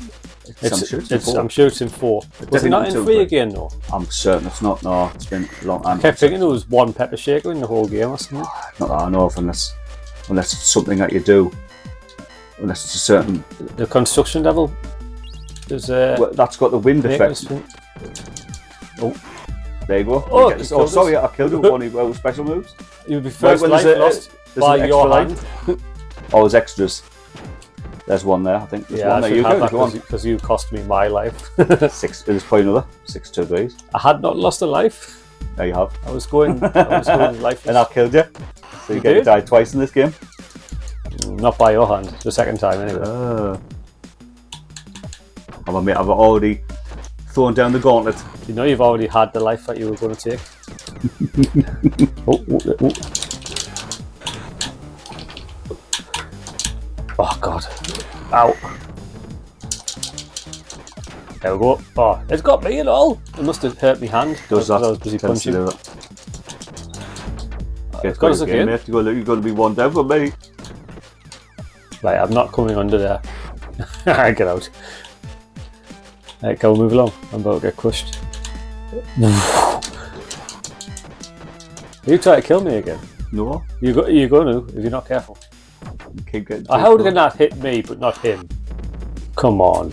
[SPEAKER 1] I'm sure it's in 4. Was it not in 3 again though?
[SPEAKER 2] I'm certain it's not. No, it's been a long time.
[SPEAKER 1] I kept thinking there was one pepper shaker in the whole game or something.
[SPEAKER 2] Not that I know of, unless it's something that you do. Unless it's a certain.
[SPEAKER 1] The construction level. There's
[SPEAKER 2] well, that's got the wind effect. Oh, there you go.
[SPEAKER 1] Oh,
[SPEAKER 2] sorry, I killed it with one of your special moves.
[SPEAKER 1] You'll be first life lost by your hand.
[SPEAKER 2] Oh, there's extras. There's one there, I think. There's one there. You go
[SPEAKER 1] because you cost me my life.
[SPEAKER 2] 6. There's probably another 6 2 3s.
[SPEAKER 1] I had not lost a life.
[SPEAKER 2] There you have.
[SPEAKER 1] I was going lifeless.
[SPEAKER 2] And I killed you. So you get to die twice in this game.
[SPEAKER 1] Not by your hand. The second time anyway.
[SPEAKER 2] I've already thrown down the gauntlet.
[SPEAKER 1] You know you've already had the life that you were going to take. Oh god. Ow. There we go. Oh, it's got me and all. It must have hurt my hand.
[SPEAKER 2] Does that?
[SPEAKER 1] I was busy punching.
[SPEAKER 2] It's got us again. You're going to be one down from me.
[SPEAKER 1] Right, I'm not coming under there. Get out. Right, go move along. I'm about to get crushed. You try to kill me again?
[SPEAKER 2] No.
[SPEAKER 1] You're going to if you're not careful.
[SPEAKER 2] Keep getting
[SPEAKER 1] How did that hit me but not him? Come on.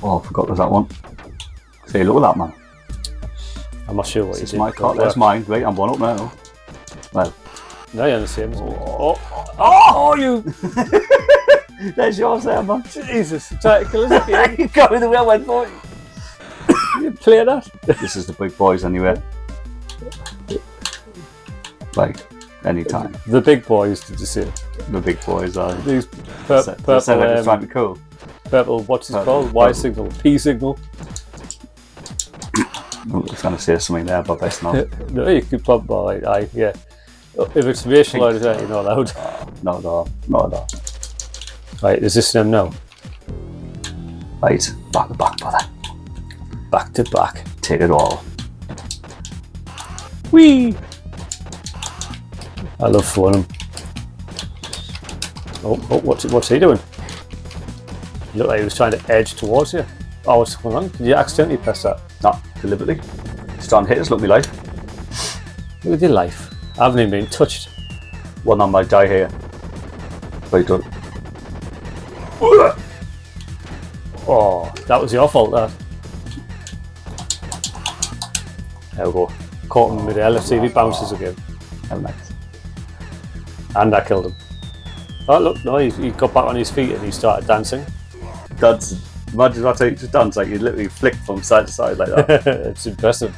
[SPEAKER 2] Oh, I forgot there's that one. See, look at that, man.
[SPEAKER 1] I'm not sure what you did.
[SPEAKER 2] My card. That's mine. Right, I'm one up now. Well.
[SPEAKER 1] No, you're the same as me. Oh, you!
[SPEAKER 2] There's yours there, man.
[SPEAKER 1] Jesus, you tried to kill us again.
[SPEAKER 2] You got me the way I went for it.
[SPEAKER 1] You play that?
[SPEAKER 2] This is the big boys anyway. Like, anytime.
[SPEAKER 1] The big boys, did you say?
[SPEAKER 2] The big boys are.
[SPEAKER 1] These purple.
[SPEAKER 2] It's trying to be cool.
[SPEAKER 1] Purple, what's it called? Y signal, P signal.
[SPEAKER 2] I was going to say something there, but that's not.
[SPEAKER 1] No, you could pop by. Yeah. If it's racial or anything, you're not allowed.
[SPEAKER 2] Not at all. Not at all.
[SPEAKER 1] Right, is this them now?
[SPEAKER 2] Right, back to back, brother.
[SPEAKER 1] Back to back.
[SPEAKER 2] Take it all.
[SPEAKER 1] Whee! I love throwing them. Oh, what's he doing? He looked like he was trying to edge towards you. Oh, what's going on? Did you accidentally press that?
[SPEAKER 2] Not deliberately. Starting to hit us, look at my life.
[SPEAKER 1] Look at your life. I haven't even been touched.
[SPEAKER 2] One on my die here. Very done.
[SPEAKER 1] Oh, that was your fault, that. There we go. Caught him mid-air. Let's see if he bounces again.
[SPEAKER 2] Oh, nice.
[SPEAKER 1] And I killed him. Oh, look, no, he got back on his feet and he started dancing.
[SPEAKER 2] Dancing. Imagine that's how you just dance, like you literally flick from side to side like that.
[SPEAKER 1] It's impressive.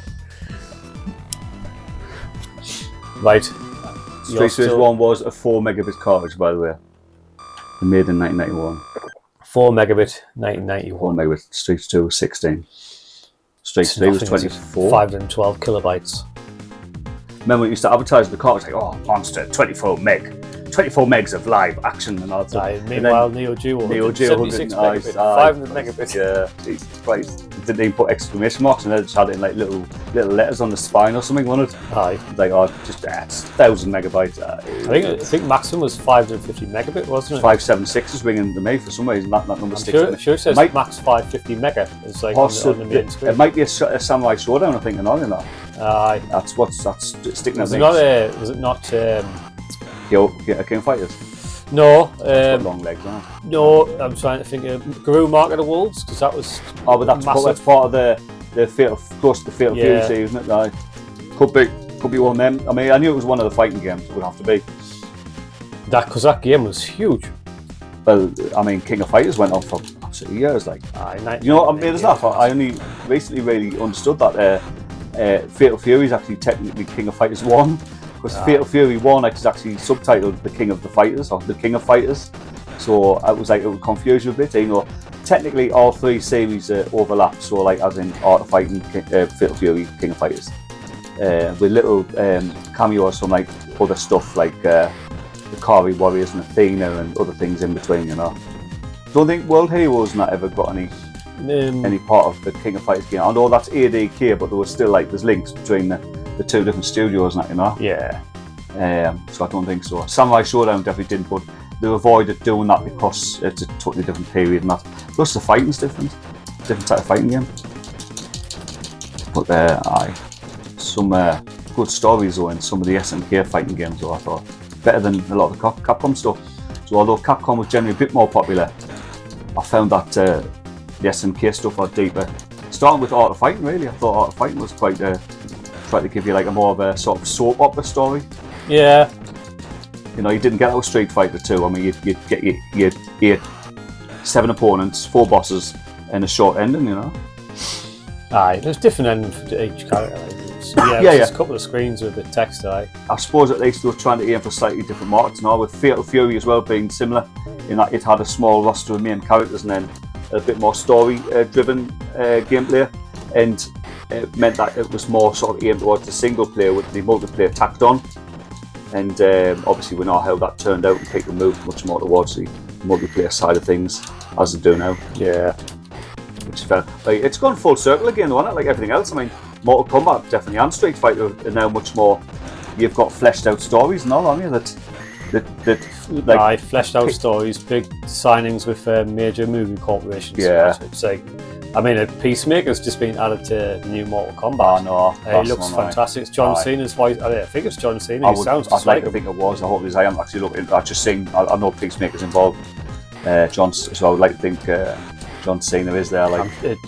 [SPEAKER 1] Right.
[SPEAKER 2] Street Fighter 1 was a 4 megabit cartridge, by the way. Made in 1991.
[SPEAKER 1] 4 megabit, 1991.
[SPEAKER 2] 4 megabit. Street 2 was 16. Street 3 was 24.
[SPEAKER 1] 512 kilobytes.
[SPEAKER 2] remember when it used to advertise the car, it was like, oh, Monster, 24 megs of live action and all that stuff.
[SPEAKER 1] Meanwhile, Neo Geo, 76 megabits, 500 megabits.
[SPEAKER 2] Yeah, Jesus Christ. Didn't even put exclamation marks and they just had it in like little letters on the spine or something, wasn't it?
[SPEAKER 1] Aye.
[SPEAKER 2] Like, oh, just it's 1,000 megabytes.
[SPEAKER 1] I think maximum was 550 megabit, wasn't it?
[SPEAKER 2] 576 is ringing to me for some reason. That number sticks.
[SPEAKER 1] I'm sure it says max 550 mega. It's like on the main screen.
[SPEAKER 2] It might be a Samurai Showdown, I think, and all in that.
[SPEAKER 1] Aye.
[SPEAKER 2] That's sticking out.
[SPEAKER 1] Was it not?
[SPEAKER 2] King of Fighters.
[SPEAKER 1] No.
[SPEAKER 2] Long legs, aren't it?
[SPEAKER 1] No, I'm trying to think of Guru Mark of the Wolves, because that was.
[SPEAKER 2] Oh, but that's part of the Fatal Fury series, isn't it? Right. Could be one of them. I mean, I knew it was one of the fighting games. It would have to be.
[SPEAKER 1] Because that game was huge.
[SPEAKER 2] Well, I mean, King of Fighters went on for absolutely years. Like, you know what I mean? I only recently really understood that Fatal Fury is actually technically King of Fighters 1. Because Fatal Fury 1 is actually subtitled The King of the Fighters, or The King of Fighters. So it would confuse you a bit, you know. Technically, all three series overlap, so like as in Art of Fighting, Fatal Fury, King of Fighters. With little cameos from like other stuff like the Kari Warriors and Athena and other things in between, you know. Don't think World Heroes not ever got any part of the King of Fighters game. I know that's ADK, but there was still like there's links between the two different studios and that, you know.
[SPEAKER 1] Yeah.
[SPEAKER 2] So I don't think so. Samurai Showdown definitely didn't, but they avoided doing that because it's a totally different period and that. Plus the fighting's different type of fighting game. But some good stories though in some of the SNK fighting games though, I thought. Better than a lot of the Capcom stuff. So although Capcom was generally a bit more popular, I found that the SNK stuff are deeper. Starting with Art of Fighting, really. I thought Art of Fighting was quite tried to give you like a more of a sort of soap opera story.
[SPEAKER 1] Yeah.
[SPEAKER 2] You know, you didn't get out Street Fighter 2. I mean, you'd get 7 opponents, 4 bosses, and a short ending, you know.
[SPEAKER 1] Aye, there's different endings for each character. Like, just a couple of screens with a bit text. I
[SPEAKER 2] suppose at least they were trying to aim for slightly different markets now, with Fatal Fury as well being similar, in that it had a small roster of main characters and then a bit more story-driven gameplay, and it meant that it was more sort of aimed towards the single player with the multiplayer tacked on. And obviously we know how that turned out and people moved much more towards the multiplayer side of things as they do now.
[SPEAKER 1] Yeah.
[SPEAKER 2] Which is fair. Like, it's gone full circle again though, isn't it? Like everything else. I mean, Mortal Kombat definitely and Street Fighter are now much more, you've got fleshed out stories and all, haven't you? That
[SPEAKER 1] fleshed out stories, big signings with major movie corporations.
[SPEAKER 2] Yeah.
[SPEAKER 1] It's like, I mean, Peacemaker's just been added to the new Mortal Kombat.
[SPEAKER 2] Oh no,
[SPEAKER 1] it looks fantastic. It's John Cena's voice. I think it's John Cena. I'd like to
[SPEAKER 2] think it was. I hope it is. I am actually looking. I've just seen. I know Peacemaker's involved. So I would like to think John Cena is there. Like,
[SPEAKER 1] it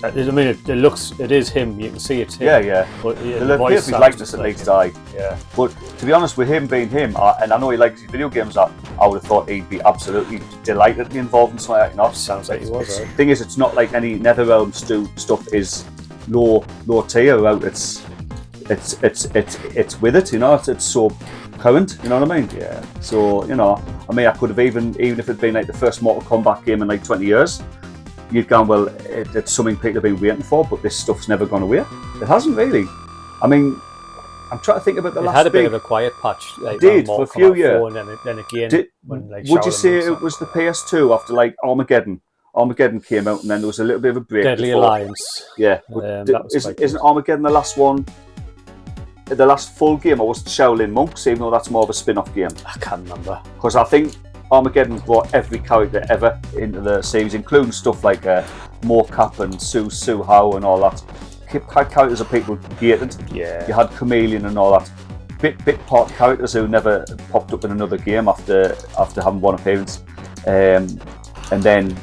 [SPEAKER 1] is him. You can see it's him.
[SPEAKER 2] Yeah.
[SPEAKER 1] But
[SPEAKER 2] the voice his likeness at least.
[SPEAKER 1] Yeah.
[SPEAKER 2] But to be honest, with him being him, and I know he likes his video games, I would have thought he'd be absolutely delighted to be involved in something like that. You know?
[SPEAKER 1] Sounds like he was.
[SPEAKER 2] The thing is, it's not like any NetherRealm stuff is low tier out. It's with it. You know, it's so current. You know what I mean?
[SPEAKER 1] Yeah.
[SPEAKER 2] So you know, I mean, I could have even if it'd been like the first Mortal Kombat game in like 20 years. You'd gone, well, it's something people have been waiting for, but this stuff's never gone away. It hasn't really. I mean, I'm trying to think about the last.
[SPEAKER 1] It had a bit of a quiet patch.
[SPEAKER 2] Like, did for a few years.
[SPEAKER 1] And then again,
[SPEAKER 2] would you say it was the PS2 after like Armageddon? Armageddon came out, and then there was a little bit of a break.
[SPEAKER 1] Deadly Alliance.
[SPEAKER 2] Yeah. Isn't Armageddon the last one? The last full game, or was it Shaolin Monks? Even though that's more of a spin-off game.
[SPEAKER 1] I can't remember.
[SPEAKER 2] Because I think Armageddon brought every character ever into the series, including stuff like Mocap and Su Hao and all that. Had characters that people hated.
[SPEAKER 1] Yeah. You
[SPEAKER 2] had Chameleon and all that. Bit part characters who never popped up in another game after having one appearance. And then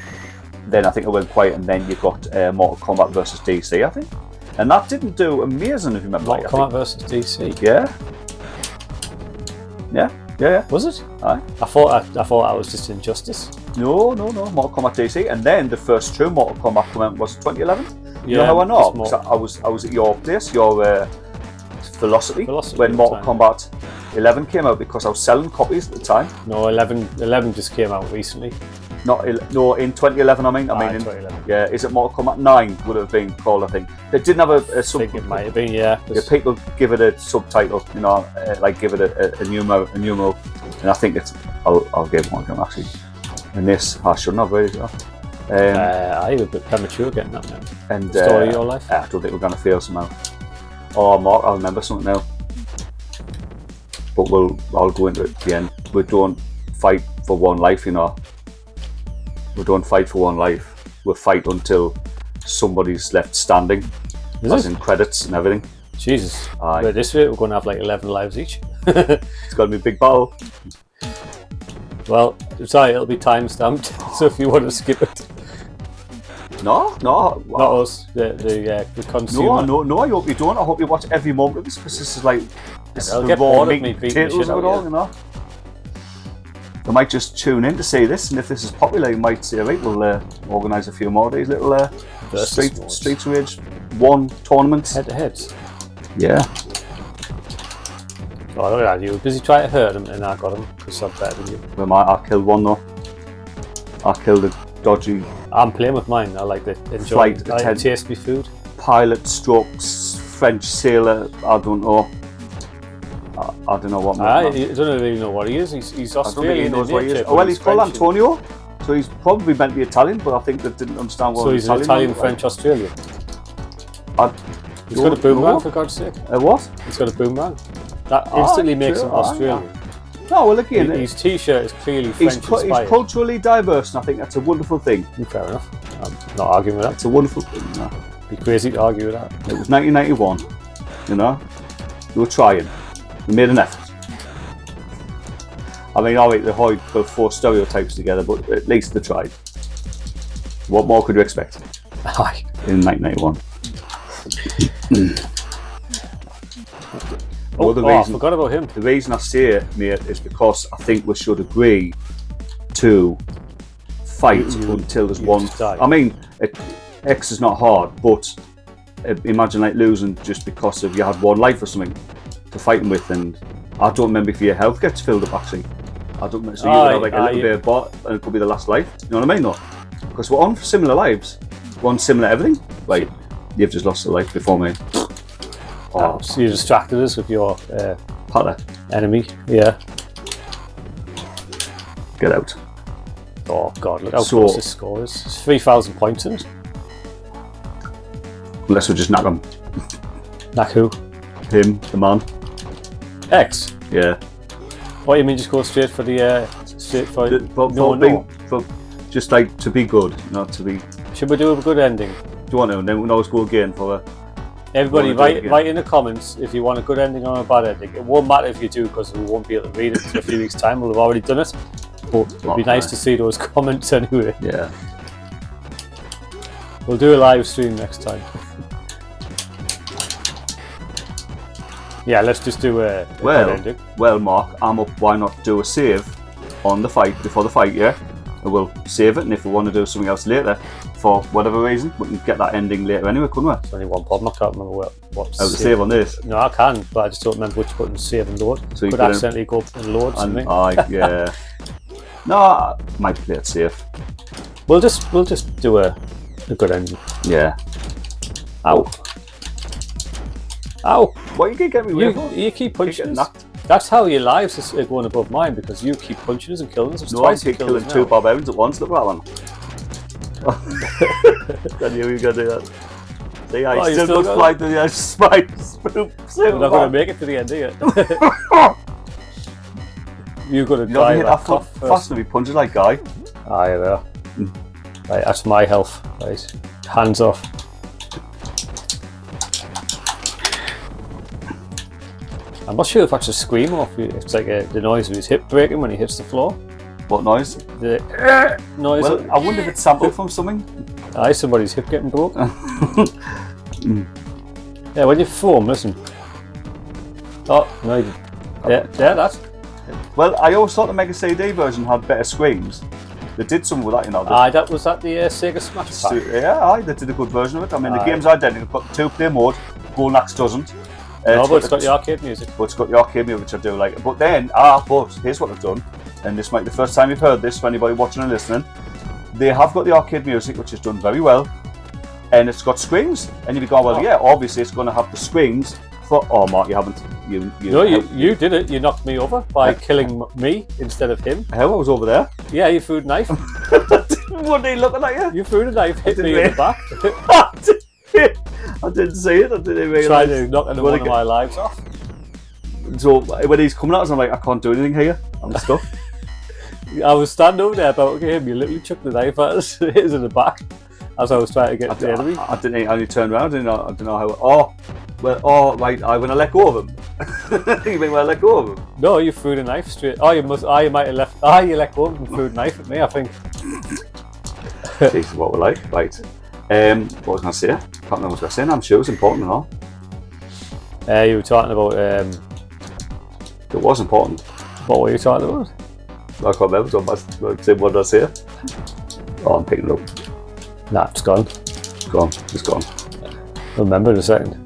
[SPEAKER 2] I think it went quiet, and then you got Mortal Kombat versus DC, I think. And that didn't do amazing, if you remember.
[SPEAKER 1] Mortal Kombat versus DC.
[SPEAKER 2] Yeah.
[SPEAKER 1] Was it?
[SPEAKER 2] Aye.
[SPEAKER 1] I thought that was just Injustice.
[SPEAKER 2] No. Mortal Kombat DC, and then the first true Mortal Kombat came out was 2011.
[SPEAKER 1] Yeah,
[SPEAKER 2] you know how I know? Because I was at your place, your Philosophy when Mortal Kombat 11 came out, because I was selling copies at the time.
[SPEAKER 1] No, 11 just came out recently.
[SPEAKER 2] No, in 2011. I mean,
[SPEAKER 1] in 2011.
[SPEAKER 2] Yeah, is it Mortal Kombat 9 would have been called? I think it didn't have a
[SPEAKER 1] I think it might have been, yeah.
[SPEAKER 2] People give it a subtitle, like give it a numeral, and I think it's. I'll give one to him actually. And this, I shouldn't have really.
[SPEAKER 1] I was a bit premature getting that now.
[SPEAKER 2] And
[SPEAKER 1] Story of your life.
[SPEAKER 2] I don't think we're gonna fail somehow. Oh, Mark, I remember something now. But I'll go into it at the end. We don't fight for one life, We don't fight for one life. We'll fight until somebody's left standing. As in credits and everything.
[SPEAKER 1] Jesus.
[SPEAKER 2] Aye.
[SPEAKER 1] But this way we're going to have like 11 lives each.
[SPEAKER 2] It's going to be a big battle.
[SPEAKER 1] Well, sorry, it'll be time stamped. So if you want to skip it.
[SPEAKER 2] No.
[SPEAKER 1] Not us, the consumer.
[SPEAKER 2] No, I hope you don't. I hope you watch every moment of this, because this is like...
[SPEAKER 1] I'll get bored of me beating the shit out of you.
[SPEAKER 2] They might just tune in to see this, and if this is popular, you might say, right, we'll organise a few more of these little Streets Rage 1 tournaments.
[SPEAKER 1] Head-to-heads.
[SPEAKER 2] Yeah.
[SPEAKER 1] Oh, look at that, you were busy trying to hurt him, and I got him, because I'm better than you.
[SPEAKER 2] I killed one though. I killed a dodgy...
[SPEAKER 1] I'm playing with mine, I like to enjoy it. I like to taste my food.
[SPEAKER 2] Pilot strokes, French sailor, I don't know. I don't know what.
[SPEAKER 1] I don't really know what he is. He's Australian.
[SPEAKER 2] He knows what he is. Well, he's called Antonio, so he's probably meant to be Italian, but I think they didn't understand what.
[SPEAKER 1] So he's Italian, French, Australian. He's got a boomerang, for God's sake.
[SPEAKER 2] What?
[SPEAKER 1] He's got a boomerang. That instantly makes him Australian.
[SPEAKER 2] No, well, again,
[SPEAKER 1] his T-shirt is clearly French inspired.
[SPEAKER 2] He's culturally diverse, and I think that's a wonderful thing.
[SPEAKER 1] Fair enough. I'm not arguing with that.
[SPEAKER 2] It's a wonderful thing. No.
[SPEAKER 1] Be crazy to argue with that.
[SPEAKER 2] It was 1991. You were trying. You made an effort. I mean, alright, they hide the 4 stereotypes together, but at least they tried. What more could you expect?
[SPEAKER 1] Aye.
[SPEAKER 2] In 1991.
[SPEAKER 1] I forgot about him.
[SPEAKER 2] The reason I say it, mate, is because I think we should agree to fight until there's one. I mean, X is not hard, but imagine like losing just because of you had one life or something to fight him with, and I don't remember if your health gets filled up actually. I don't remember. So you would have like a little bit of bot, and it could be the last life. You know what I mean? No, because we're on similar lives, we're on similar everything. Like you've just lost a life before me.
[SPEAKER 1] So you distracted us with your
[SPEAKER 2] patter
[SPEAKER 1] enemy. Yeah.
[SPEAKER 2] Get out.
[SPEAKER 1] Oh God! Look how close this score is. It's 3,000 points in it.
[SPEAKER 2] Unless we just knock him.
[SPEAKER 1] Knock who?
[SPEAKER 2] Him, the man.
[SPEAKER 1] X.
[SPEAKER 2] Yeah.
[SPEAKER 1] What, you mean just go straight for the
[SPEAKER 2] for just like to be good, not to be.
[SPEAKER 1] Should we do a good ending?
[SPEAKER 2] Do you want to? And then we'll always go again for a.
[SPEAKER 1] Everybody, write in the comments if you want a good ending or a bad ending. It won't matter if you do, because we won't be able to read it in a few weeks' time. We'll have already done it. But it'd be nice to see those comments anyway.
[SPEAKER 2] Yeah.
[SPEAKER 1] We'll do a live stream next time. Yeah, let's just do a good ending.
[SPEAKER 2] Well, Mark, I'm up. Why not do a save on the fight before the fight? Yeah, and we'll save it, and if we want to do something else later, for whatever reason, we can get that ending later anyway, couldn't we?
[SPEAKER 1] There's only one problem. I can't remember what.
[SPEAKER 2] Oh, the save on this.
[SPEAKER 1] No, I can, but I just don't remember which button save and load. So you could accidentally go and load something.
[SPEAKER 2] Yeah. No, I might play it safe.
[SPEAKER 1] We'll just do a good ending.
[SPEAKER 2] Yeah.
[SPEAKER 1] Ow. Ow.
[SPEAKER 2] What you can get me with?
[SPEAKER 1] You keep punching us. That's how your lives are going above mine, because you keep punching us and killing us.
[SPEAKER 2] No, I keep killing 2 barbarians at once. Look at that one. I knew you were going to do that. See, I still don't fly to the spike.
[SPEAKER 1] You're not going to make it to the end, are you? You've got to die that cough first.
[SPEAKER 2] Fast to be punches like Guy.
[SPEAKER 1] Ah, yeah, there. Right, that's my health. Right, hands off. I'm not sure if that's a scream or if it's like the noise of his hip breaking when he hits the floor.
[SPEAKER 2] What noise?
[SPEAKER 1] The noise.
[SPEAKER 2] Well, I wonder if it's sampled from something.
[SPEAKER 1] Aye, somebody's hip getting broke. Yeah, when you foam, listen. Oh, no, yeah, that's.
[SPEAKER 2] Well, I always thought the Mega CD version had better screams. They did something with that, you know.
[SPEAKER 1] Aye, was that the Sega Smash Pack?
[SPEAKER 2] Yeah, aye, they did a good version of it. I mean, the game's identical. Got the 2-player mode. Golden Axe doesn't.
[SPEAKER 1] No, but it's got the arcade music.
[SPEAKER 2] But it's got the arcade music, which I do like. But then, but here's what they've done. And this might be the first time you've heard this for anybody watching and listening. they have got the arcade music, which is done very well, and it's got screams. And you'd be going, well, yeah, obviously it's going to have the screams for. Oh, Mark, you haven't.
[SPEAKER 1] You did it. You knocked me over by killing me instead of him.
[SPEAKER 2] Hell, I was over there.
[SPEAKER 1] Yeah, you threw a knife.
[SPEAKER 2] What are they looking at you?
[SPEAKER 1] You threw a knife, hit me in the back.
[SPEAKER 2] I didn't see it. I didn't realise.
[SPEAKER 1] Trying to knock one of my lives off.
[SPEAKER 2] So when he's coming at us, I'm like, I can't do anything here. I'm stuck.
[SPEAKER 1] I was standing over there about him. You literally chucked the knife at us, hit us in the back as I was trying to get the enemy.
[SPEAKER 2] I didn't. I only turned around. I didn't know how. Oh, right. When I let go of him. You mean when I let go of him?
[SPEAKER 1] No, you threw the knife straight. Oh, you might have left. Ah, you let go of him and threw the knife at me, I think.
[SPEAKER 2] Jesus, what we're like. Right. What was I going to say? I can't remember what I was saying. I'm sure it was important and all.
[SPEAKER 1] You were talking about.
[SPEAKER 2] It was important.
[SPEAKER 1] What were you talking about?
[SPEAKER 2] I can't remember. So what did I say? Oh, I'm picking it up.
[SPEAKER 1] Nah, it's gone.
[SPEAKER 2] It's gone. It's gone.
[SPEAKER 1] Remember in a second.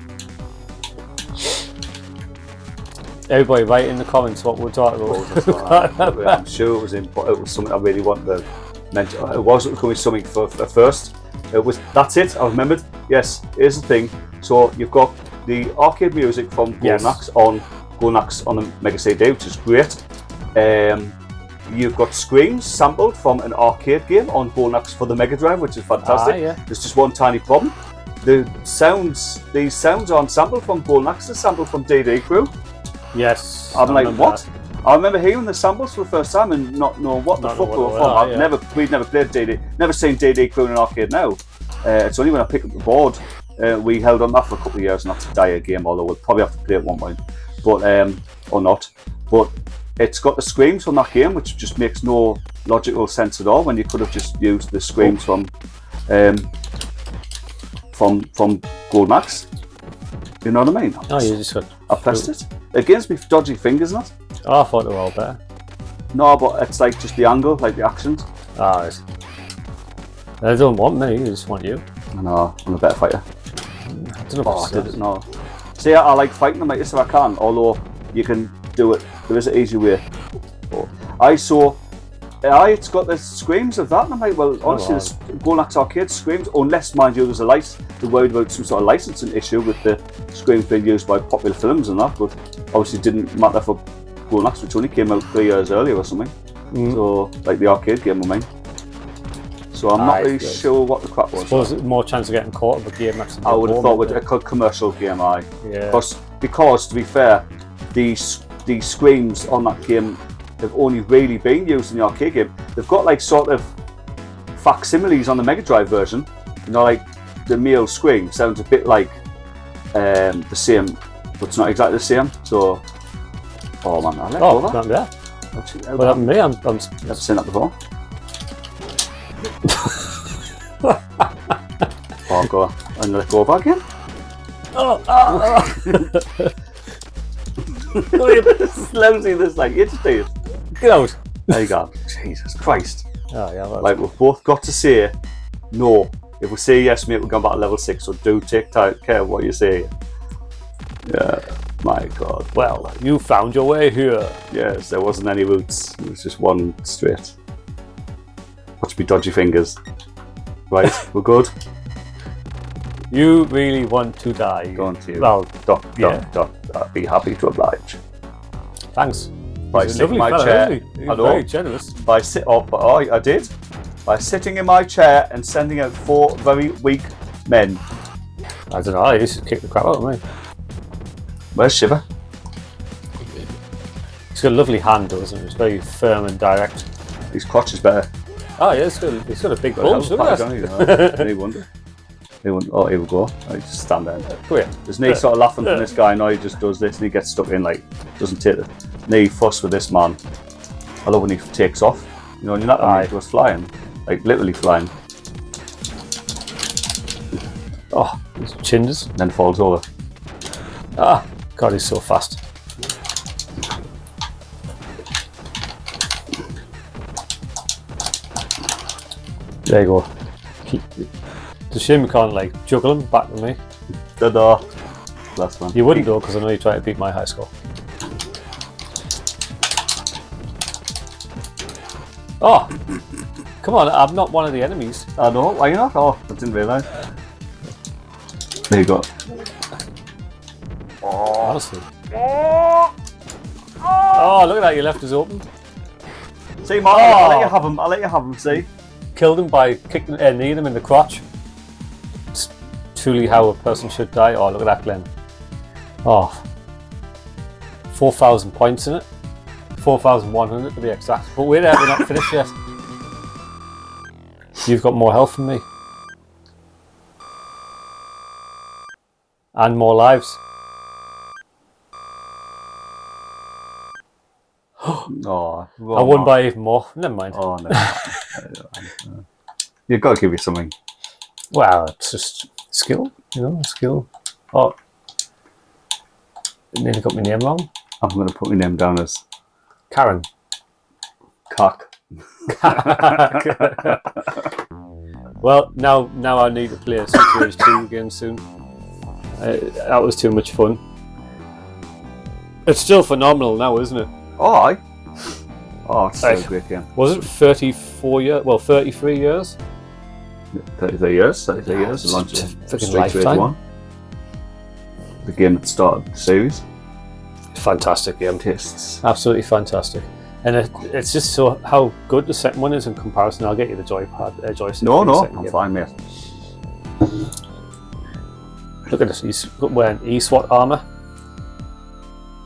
[SPEAKER 1] Everybody write in the comments what we're talking about.
[SPEAKER 2] I'm sure it was important. It was something I really wanted to mention. It was going to be something for first. It was. That's it. I remembered. Yes, here's the thing. So you've got the arcade music from Golden Axe on the Mega CD, which is great. You've got screams sampled from an arcade game on Golden Axe for the Megadrive, which is fantastic. There's just one tiny problem. These sounds aren't sampled from Golden Axe, they're sampled from DD Crew.
[SPEAKER 1] Yes.
[SPEAKER 2] I'm like, what? I remember hearing the samples for the first time and not knowing what the fuck they were from. We'd never played DD, never seen DD Crew in an arcade now. It's only when I picked up the board, we held on that for a couple of years, and that's a dire game, although we'll probably have to play it one point. But, or not. But it's got the screams from that game, which just makes no logical sense at all when you could have just used the screams from Golden Axe. You know what I mean?
[SPEAKER 1] Oh, you just got.
[SPEAKER 2] I pressed it. It gives me dodgy fingers, not.
[SPEAKER 1] Oh, I thought they were all better.
[SPEAKER 2] No, but it's like just the angle, like the actions.
[SPEAKER 1] Ah, right. They don't want me, they just want you.
[SPEAKER 2] I know, I'm a better fighter.
[SPEAKER 1] I don't know
[SPEAKER 2] I didn't know. See, I like fighting them like this if I can, although you can do it. There is an easy way. It's got the screams of that, and I'm like, well, honestly, this Golden Axe Arcade screams, unless, mind you, there's a they're worried about some sort of licensing issue with the screams being used by popular films and that, but obviously didn't matter for Golden Axe, which only came out 3 years earlier or something. So, like the arcade game, I mean. So I'm not really sure what the crap was.
[SPEAKER 1] Suppose more chance of getting caught of a game that's
[SPEAKER 2] I would have thought with a commercial game, because to be fair, these screams on that game have only really been used in the arcade game. They've got like sort of facsimiles on the Mega Drive version. You know, like the male scream sounds a bit like the same, but it's not exactly the same. So, oh man, I let go of that.
[SPEAKER 1] Yeah. What happened to me? I'm
[SPEAKER 2] never seen that before. Oh, go on. And let go of that again. Lousy this like agitated.
[SPEAKER 1] Get out.
[SPEAKER 2] There you go. Jesus Christ.
[SPEAKER 1] Oh yeah.
[SPEAKER 2] Like we've both got to say no. If we say yes, mate, we're going back to level 6. So do take care of what you say. Yeah. My God.
[SPEAKER 1] Well, you found your way here.
[SPEAKER 2] Yes, there wasn't any routes. It was just one straight. Watch me dodgy fingers. Right, we're good.
[SPEAKER 1] You really want to die.
[SPEAKER 2] Go on to you.
[SPEAKER 1] Well,
[SPEAKER 2] I'd be happy to oblige.
[SPEAKER 1] Thanks.
[SPEAKER 2] By sitting in my chair.
[SPEAKER 1] He's very generous.
[SPEAKER 2] I did. By sitting in my chair and sending out 4 very weak men.
[SPEAKER 1] I don't know, I used to kick the crap out of me.
[SPEAKER 2] Where's Shiver?
[SPEAKER 1] He's got a lovely hand, doesn't he? It's very firm and direct.
[SPEAKER 2] His crotch is better.
[SPEAKER 1] Oh yeah, he's got a big bulge, look at that.
[SPEAKER 2] Any wonder? Oh, here we go. Right, just stand there.
[SPEAKER 1] Come here.
[SPEAKER 2] There's no sort of laughing from this guy. No, he just does this and he gets stuck in, like, doesn't take it. No fuss with this man. I love when he takes off. You know, and you're not when he goes flying. Like, literally flying.
[SPEAKER 1] Oh, his chin does.
[SPEAKER 2] And then falls over.
[SPEAKER 1] Ah, God, he's so fast. There you go. It's a shame you can't like juggle him back with me.
[SPEAKER 2] Ta-da. Last one.
[SPEAKER 1] You wouldn't though, because I know you try to beat my high score. Oh! Come on, I'm not one of the enemies.
[SPEAKER 2] I know. Why you not? Oh, I didn't realise. There you go.
[SPEAKER 1] Honestly. Oh, look at that! You left us open.
[SPEAKER 2] See, Mark, I'll let you have him. I'll let you have him. See.
[SPEAKER 1] Killed him by kicking, kneeing him in the crotch. It's truly how a person should die. Oh, look at that, Glenn. Oh, 4,000 points in it. 4,100 to be exact. But we're not finished yet. You've got more health than me. And more lives.
[SPEAKER 2] Oh,
[SPEAKER 1] I won by even more. Never mind.
[SPEAKER 2] Oh no. You've got to give you something.
[SPEAKER 1] Well, it's just skill, skill. Oh, it nearly got my name wrong.
[SPEAKER 2] I'm going to put my name down as
[SPEAKER 1] Karen.
[SPEAKER 2] Cock.
[SPEAKER 1] Well, now I need to play a Street Rage 2 again soon. That was too much fun. It's still phenomenal now, isn't it?
[SPEAKER 2] Oh, aye. Oh, it's still a great game.
[SPEAKER 1] Was it 34 years? Well, 33 years?
[SPEAKER 2] 33 years. 33 years. The launch of
[SPEAKER 1] Freaking
[SPEAKER 2] Street Rage
[SPEAKER 1] lifetime.
[SPEAKER 2] 1. The game that started the series.
[SPEAKER 1] Fantastic game.
[SPEAKER 2] Tastes.
[SPEAKER 1] Absolutely fantastic. And it's just so how good the second one is in comparison. I'll get you the joystick.
[SPEAKER 2] No,
[SPEAKER 1] for the second
[SPEAKER 2] I'm
[SPEAKER 1] game.
[SPEAKER 2] fine, mate.
[SPEAKER 1] Look at this. He's wearing E-SWAT armour.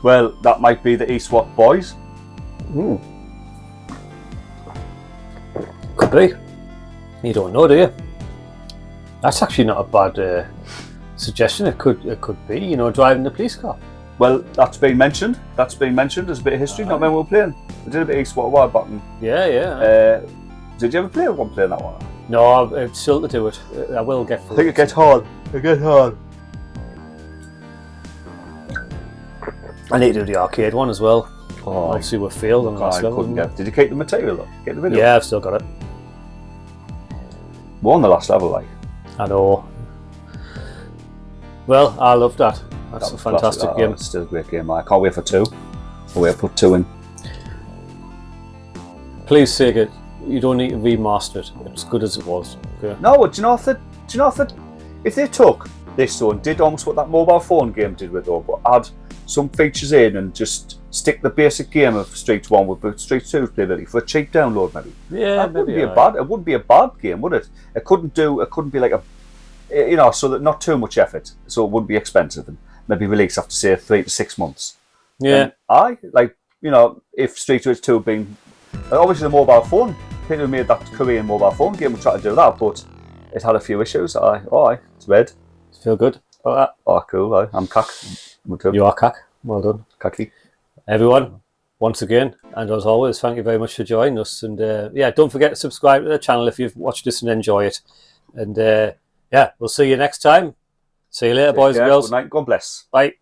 [SPEAKER 2] Well, that might be the E-SWAT boys.
[SPEAKER 1] Ooh. Could be. You don't know, do you? That's actually not a bad suggestion. It could be, driving the police car.
[SPEAKER 2] Well, that's been mentioned. That's been mentioned as a bit of history. Not when we were playing. We did a bit of E-SWAT a while back.
[SPEAKER 1] Yeah.
[SPEAKER 2] Did you ever play one playing that one?
[SPEAKER 1] No, it's still to do it. I will get through
[SPEAKER 2] I think it gets hard.
[SPEAKER 1] I need to do the arcade one as well.
[SPEAKER 2] Oh,
[SPEAKER 1] Obviously, we failed on the last level.
[SPEAKER 2] Did you keep the material though? Get the video?
[SPEAKER 1] Yeah, I've still got it.
[SPEAKER 2] We're on the last level, like.
[SPEAKER 1] I know. Well, I love that. That's
[SPEAKER 2] That
[SPEAKER 1] a fantastic game.
[SPEAKER 2] It's still a great game. I can't wait for 2. I'll wait to put 2 in.
[SPEAKER 1] Please, Sega, you don't need to remaster it. It's good as it was. Okay?
[SPEAKER 2] No, do you know if they took this and did almost what that mobile phone game did with it, but add some features in and just stick the basic game of Street 1 with Street 2's playability for a cheap download, maybe.
[SPEAKER 1] Yeah,
[SPEAKER 2] That wouldn't be a bad. It wouldn't be a bad game, would it? It couldn't be like a, so that not too much effort, so it wouldn't be expensive and maybe release after say 3 to 6 months.
[SPEAKER 1] Yeah.
[SPEAKER 2] If Street Rage 2 had been obviously the mobile phone, people who made that Korean mobile phone game would try to do that, but it had a few issues. It's red.
[SPEAKER 1] Feel good about that?
[SPEAKER 2] Oh, cool. I'm cack.
[SPEAKER 1] You are cack. Well done.
[SPEAKER 2] Cacky.
[SPEAKER 1] Everyone, once again, and as always, thank you very much for joining us. And don't forget to subscribe to the channel if you've watched this and enjoy it. And we'll see you next time. See you later, boys and girls.
[SPEAKER 2] Good night. God bless.
[SPEAKER 1] Bye.